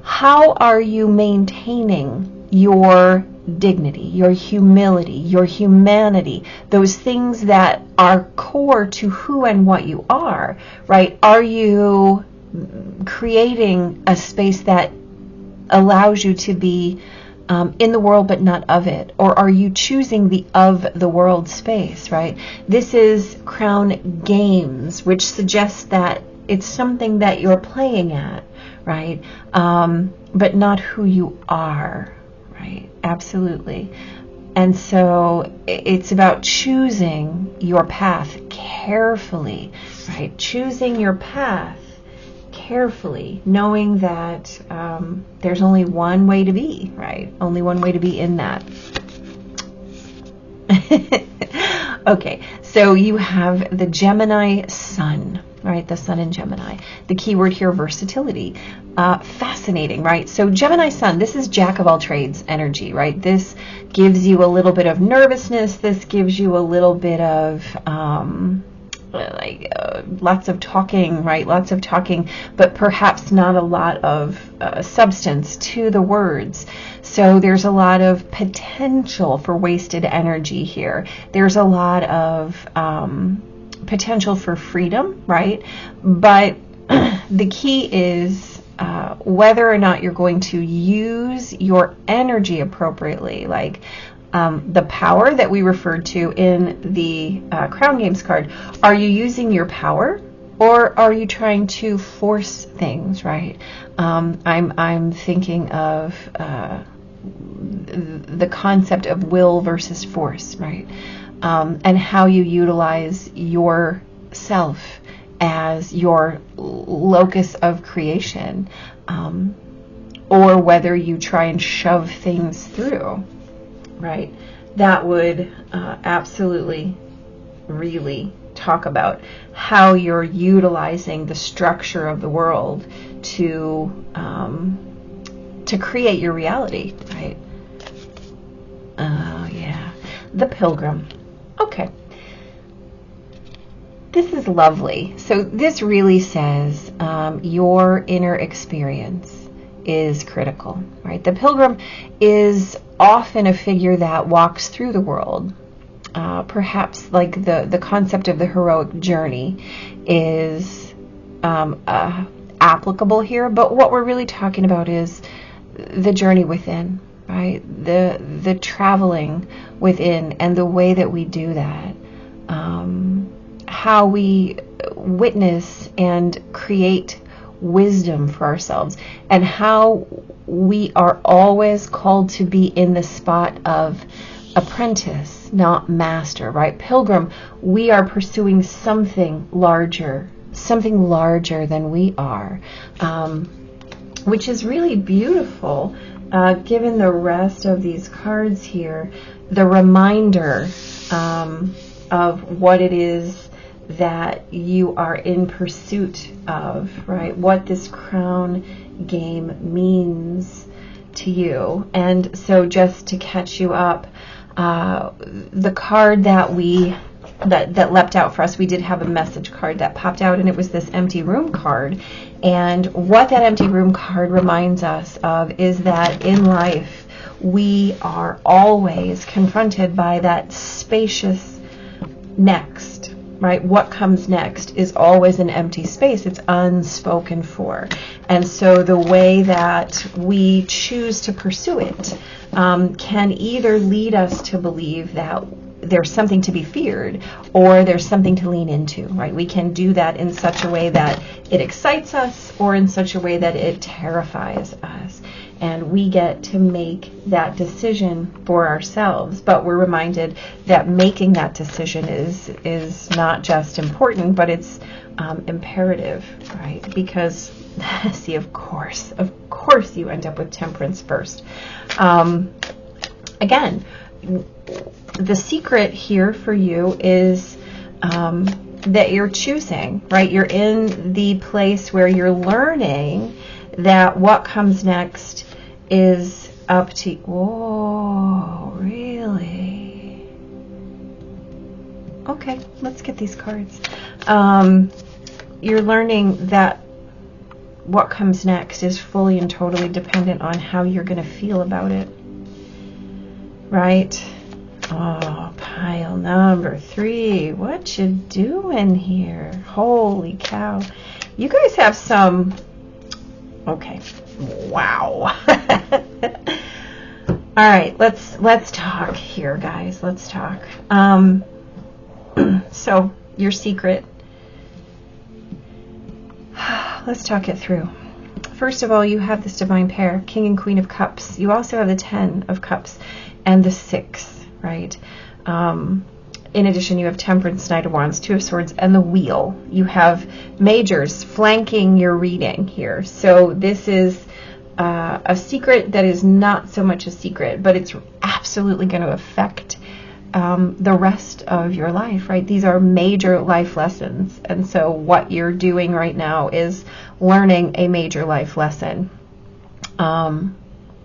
How are you maintaining your dignity, your humility, your humanity, those things that are core to who and what you are, right? Are you creating a space that allows you to be in the world but not of it? Or are you choosing the of the world space, right? This is Crown Games, which suggests that it's something that you're playing at, right? But not who you are, right? Absolutely. And so it's about choosing your path carefully, right? Choosing your path carefully, knowing that there's only one way to be, right? Only one way to be in that. Okay, so you have the Gemini Sun, right? The Sun in Gemini. The keyword here, versatility. Fascinating, right? So Gemini Sun, this is jack of all trades energy, right? This gives you a little bit of nervousness. This gives you a little bit of lots of talking, right? Lots of talking, but perhaps not a lot of substance to the words. So there's a lot of potential for wasted energy here. There's a lot of potential for freedom, right? But the key is whether or not you're going to use your energy appropriately. Like, the power that we referred to in the Crown Games card. Are you using your power, or are you trying to force things, right? I'm thinking of the concept of will versus force, right? And how you utilize yourself as your locus of creation, or whether you try and shove things through, right? That would absolutely really talk about how you're utilizing the structure of the world to create your reality, right? Oh yeah, the Pilgrim. Okay. This is lovely. So this really says your inner experience is critical, right? The Pilgrim is often a figure that walks through the world. Perhaps like the concept of the heroic journey is applicable here, but what we're really talking about is the journey within, right? The traveling within, and the way that we do that. How we witness and create wisdom for ourselves, and how we are always called to be in the spot of apprentice, not master, right? Pilgrim, we are pursuing something larger than we are, which is really beautiful, given the rest of these cards here, the reminder of what it is that you are in pursuit of, right? What this crown game means to you. And so just to catch you up, the card that that leapt out for us, we did have a message card that popped out, and it was this empty room card. And what that empty room card reminds us of is that in life we are always confronted by that spacious next, right? What comes next is always an empty space. It's unspoken for. And so the way that we choose to pursue it can either lead us to believe that there's something to be feared, or there's something to lean into, right? We can do that in such a way that it excites us, or in such a way that it terrifies us. And we get to make that decision for ourselves. But we're reminded that making that decision is not just important, but it's imperative, right? Because, see, of course you end up with Temperance first. Again, the secret here for you is that you're choosing, right? You're in the place where you're learning that what comes next is up to you. Whoa, really? Okay, let's get these cards. You're learning that what comes next is fully and totally dependent on how you're going to feel about it. Right? Oh, pile number 3. What you doing here? Holy cow. You guys have some... Okay. Wow. All right, let's talk here, guys. Let's talk. So, your secret. Let's talk it through. First of all, you have this divine pair, King and Queen of Cups. You also have the 10 of Cups and the 6, right? In addition, you have Temperance, Knight of Wands, 2 of Swords, and the Wheel. You have majors flanking your reading here. So this is a secret that is not so much a secret, but it's absolutely going to affect the rest of your life, right? These are major life lessons. And so what you're doing right now is learning a major life lesson.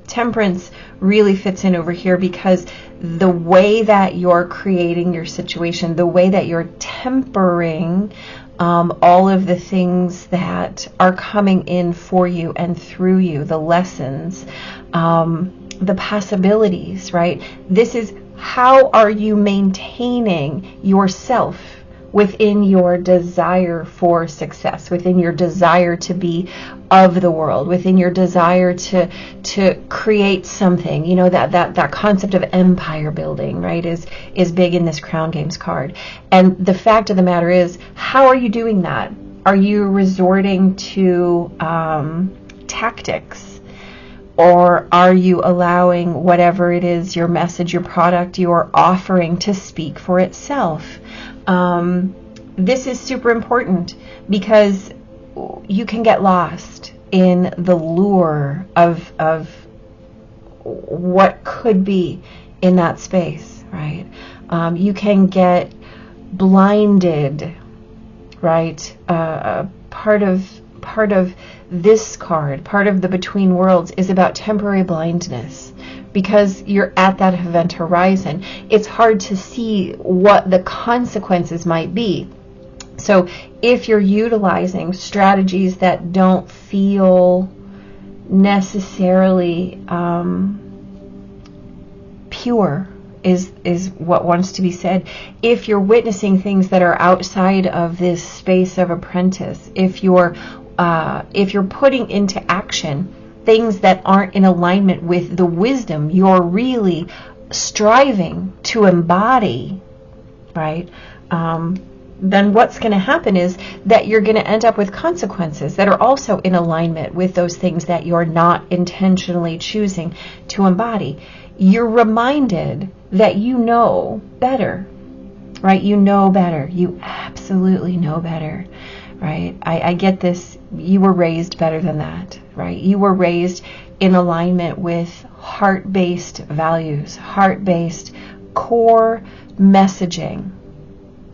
Temperance really fits in over here because the way that you're creating your situation, the way that you're tempering all of the things that are coming in for you and through you, the lessons, the possibilities, right? This is how are you maintaining yourself within your desire for success, within your desire to be of the world, within your desire to create something. You know, that concept of empire building, right, is big in this Crown Games card. And the fact of the matter is, how are you doing that? Are you resorting to tactics? Or are you allowing whatever it is, your message, your product, your offering, to speak for itself? This is super important because you can get lost in the lure of what could be in that space, right? You can get blinded, right? Part of this card, part of the Between Worlds, is about temporary blindness. Because you're at that event horizon, it's hard to see what the consequences might be. So if you're utilizing strategies that don't feel necessarily pure, is what wants to be said. If you're witnessing things that are outside of this space of apprentice, if you're putting into action things that aren't in alignment with the wisdom you're really striving to embody, right? Then what's going to happen is that you're going to end up with consequences that are also in alignment with those things that you're not intentionally choosing to embody. You're reminded that you know better, right? You know better. You absolutely know better, right? I get this. You were raised better than that, right? You were raised in alignment with heart-based values, heart-based core messaging,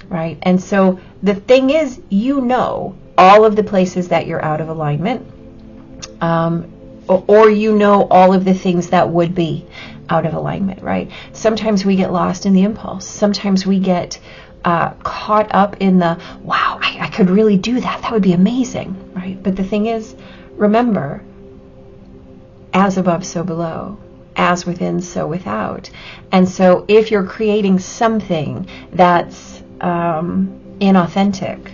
right? And so the thing is, you know all of the places that you're out of alignment, or you know all of the things that would be out of alignment, right? Sometimes we get lost in the impulse. Sometimes we get caught up in the, wow, I could really do that. That would be amazing, right? But the thing is, remember, as above, so below. As within, so without. And so if you're creating something that's inauthentic,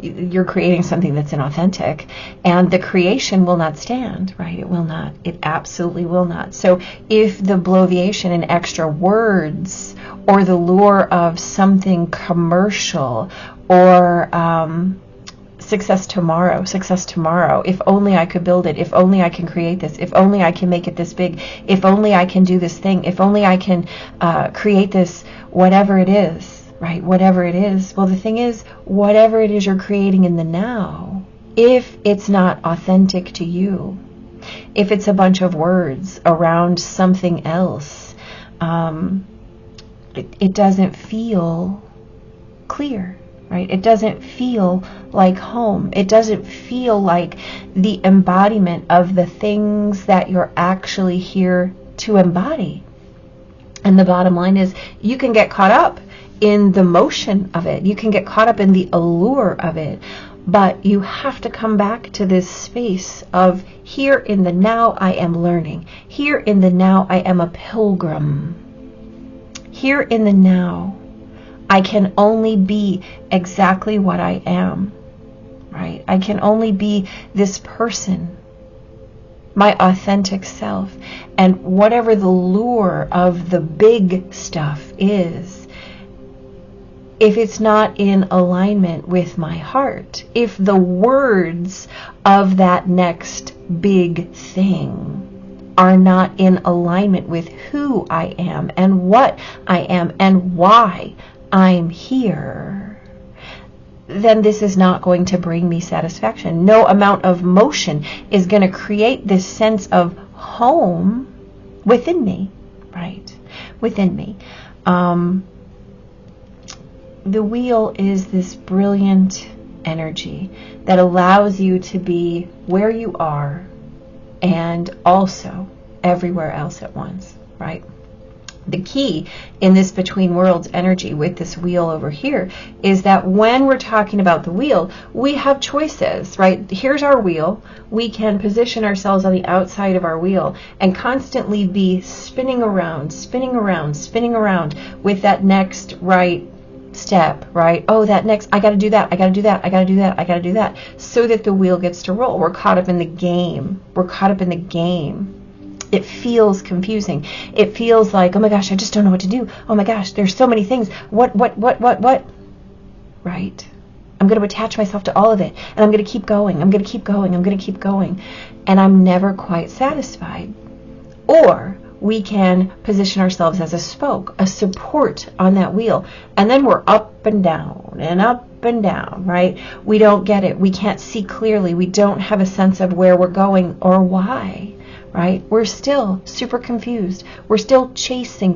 you're creating something that's inauthentic, and the creation will not stand, right? It will not. It absolutely will not. So if the bloviation and extra words, or the lure of something commercial, or success tomorrow, if only I could build it, if only I can create this, if only I can make it this big, if only I can do this thing, if only I can create this, whatever it is, right? Whatever it is. Well, the thing is, whatever it is you're creating in the now, if it's not authentic to you, if it's a bunch of words around something else, it doesn't feel clear, right? It doesn't feel like home. It doesn't feel like the embodiment of the things that you're actually here to embody. And the bottom line is, you can get caught up in the motion of it. You can get caught up in the allure of it. But you have to come back to this space of, here in the now I am learning. Here in the now I am a pilgrim. Here in the now I can only be exactly what I am, right? I can only be this person, my authentic self. And whatever the lure of the big stuff is, if it's not in alignment with my heart, if the words of that next big thing are not in alignment with who I am and what I am and why I'm here, then this is not going to bring me satisfaction. No amount of motion is going to create this sense of home within me, right? Within me. The wheel is this brilliant energy that allows you to be where you are and also everywhere else at once, right? The key in this Between Worlds energy with this wheel over here is that when we're talking about the wheel, we have choices, right? Here's our wheel. We can position ourselves on the outside of our wheel and constantly be spinning around with that next right step, right? Oh, that next, I got to do that, I got to do that, I got to do that, I got to do that, so that the wheel gets to roll. We're caught up in the game. We're caught up in the game. It feels confusing. It feels like, oh my gosh, I just don't know what to do. Oh my gosh, there's so many things. What? Right? I'm going to attach myself to all of it, and I'm going to keep going. I'm going to keep going. I'm going to keep going. And I'm never quite satisfied. Or we can position ourselves as a spoke, a support on that wheel, and then we're up and down and up and down, right? We don't get it. We can't see clearly. We don't have a sense of where we're going or why, right? We're still super confused. We're still chasing,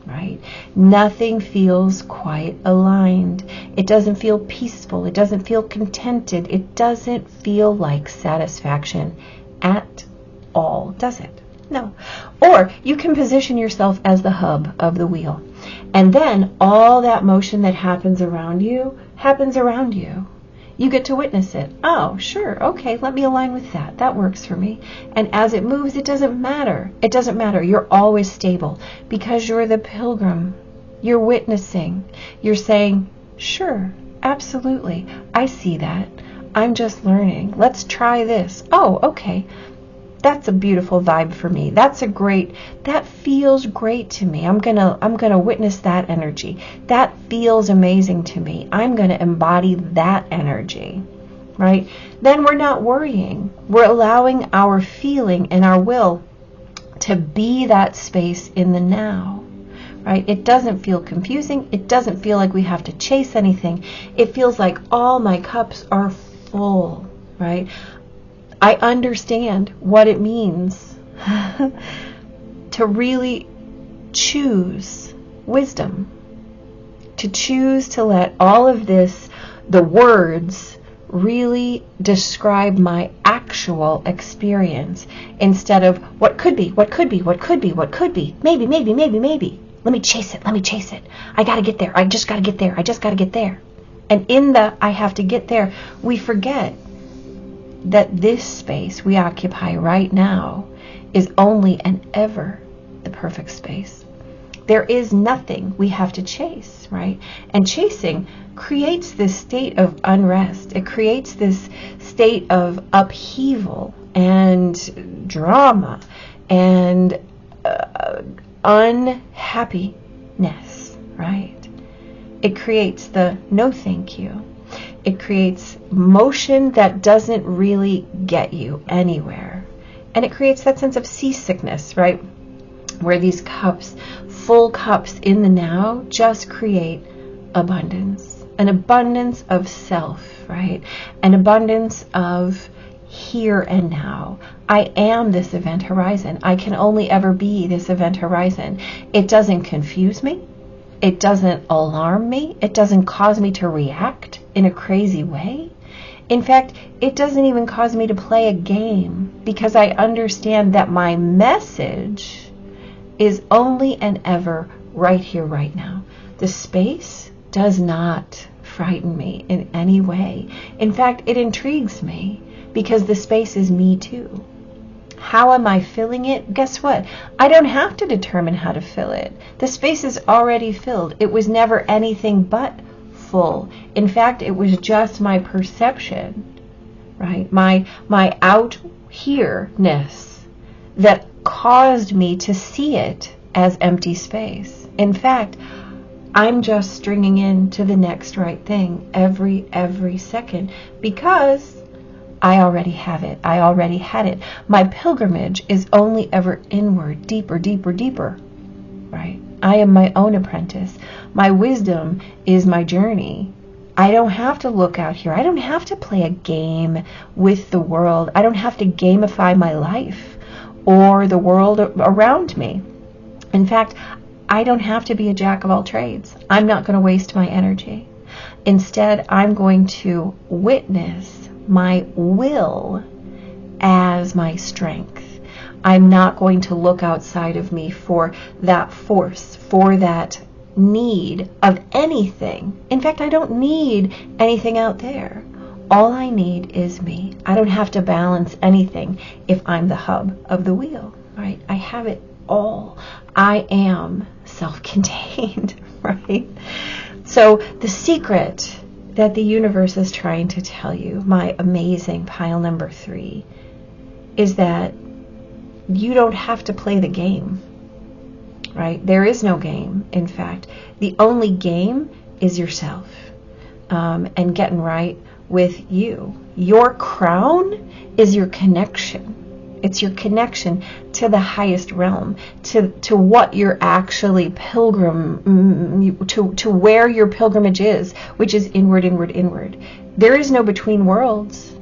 right? Nothing feels quite aligned. It doesn't feel peaceful. It doesn't feel contented. It doesn't feel like satisfaction at all, does it? No. Or you can position yourself as the hub of the wheel. And then all that motion that happens around you. You get to witness it. Oh, sure. Okay, let me align with that. That works for me. And as it moves, it doesn't matter. It doesn't matter. You're always stable because you're the pilgrim. You're witnessing. You're saying, sure, absolutely. I see that. I'm just learning. Let's try this. Oh, okay. That's a beautiful vibe for me. That feels great to me. I'm gonna witness that energy. That feels amazing to me. I'm gonna embody that energy, right? Then we're not worrying. We're allowing our feeling and our will to be that space in the now, right? It doesn't feel confusing. It doesn't feel like we have to chase anything. It feels like all my cups are full, right? I understand what it means to really choose wisdom, to choose to let all of this, the words, really describe my actual experience instead of what could be, maybe. Let me chase it. I got to get there. I just got to get there. And in the I have to get there, we forget that this space we occupy right now is only and ever the perfect space. There is nothing we have to chase, right? And chasing creates this state of unrest. It creates this state of upheaval and drama and unhappiness, right? It creates the no thank you. It creates motion that doesn't really get you anywhere. And it creates that sense of seasickness, right? Where these cups, full cups in the now, just create abundance. An abundance of self, right? An abundance of here and now. I am this event horizon. I can only ever be this event horizon. It doesn't confuse me. It doesn't alarm me. It doesn't cause me to react in a crazy way. In fact, it doesn't even cause me to play a game because I understand that my message is only and ever right here, right now. The space does not frighten me in any way. In fact, it intrigues me because the space is me too. How am I filling it? Guess what? I don't have to determine how to fill it. The space is already filled. It was never anything but full. In fact, it was just my perception, right? My out here-ness that caused me to see it as empty space. In fact, I'm just stringing in to the next right thing every second because I already have it. I already had it. My pilgrimage is only ever inward, deeper, right? I am my own apprentice. My wisdom is my journey. I don't have to look out here. I don't have to play a game with the world. I don't have to gamify my life or the world around me. In fact, I don't have to be a jack of all trades. I'm not going to waste my energy. Instead, I'm going to witness my will as my strength. I'm not going to look outside of me for that force, for that need of anything. In fact, I don't need anything out there. All I need is me. I don't have to balance anything if I'm the hub of the wheel, right? I have it all. I am self-contained, right? So the secret that the universe is trying to tell you, my amazing pile number 3, is that you don't have to play the game, right? There is no game, in fact. The only game is yourself, and getting right with you. Your crown is your connection. It's your connection to the highest realm, to what you're actually to where your pilgrimage is, which is inward, inward, inward. There is no between worlds.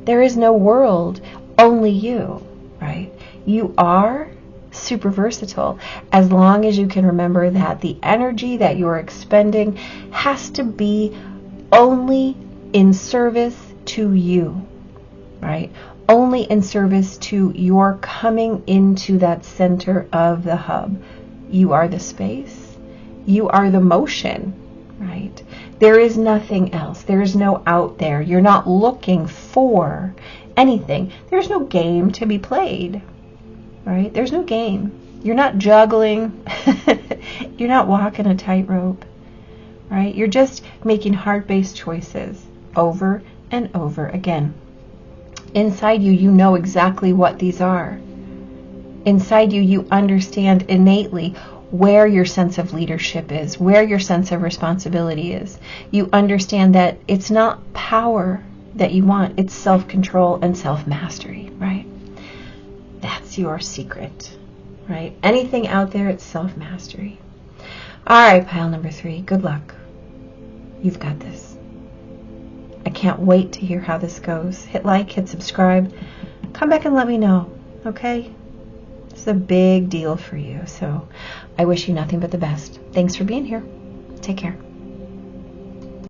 There is no world, only you, right? You are super versatile, as long as you can remember that the energy that you're expending has to be only in service to you, right? Only in service to your coming into that center of the hub. You are the space. You are the motion, right? There is nothing else. There is no out there. You're not looking for anything. There's no game to be played, right? There's no game. You're not juggling. You're not walking a tightrope, right? You're just making heart-based choices over and over again. Inside you, you know exactly what these are. Inside you, you understand innately where your sense of leadership is, where your sense of responsibility is. You understand that it's not power that you want, it's self-control and self-mastery, right? That's your secret, right? Anything out there, it's self-mastery. All right, pile number 3, good luck. You've got this. I can't wait to hear how this goes. Hit like, hit subscribe. Come back and let me know, okay? It's a big deal for you, so I wish you nothing but the best. Thanks for being here. Take care.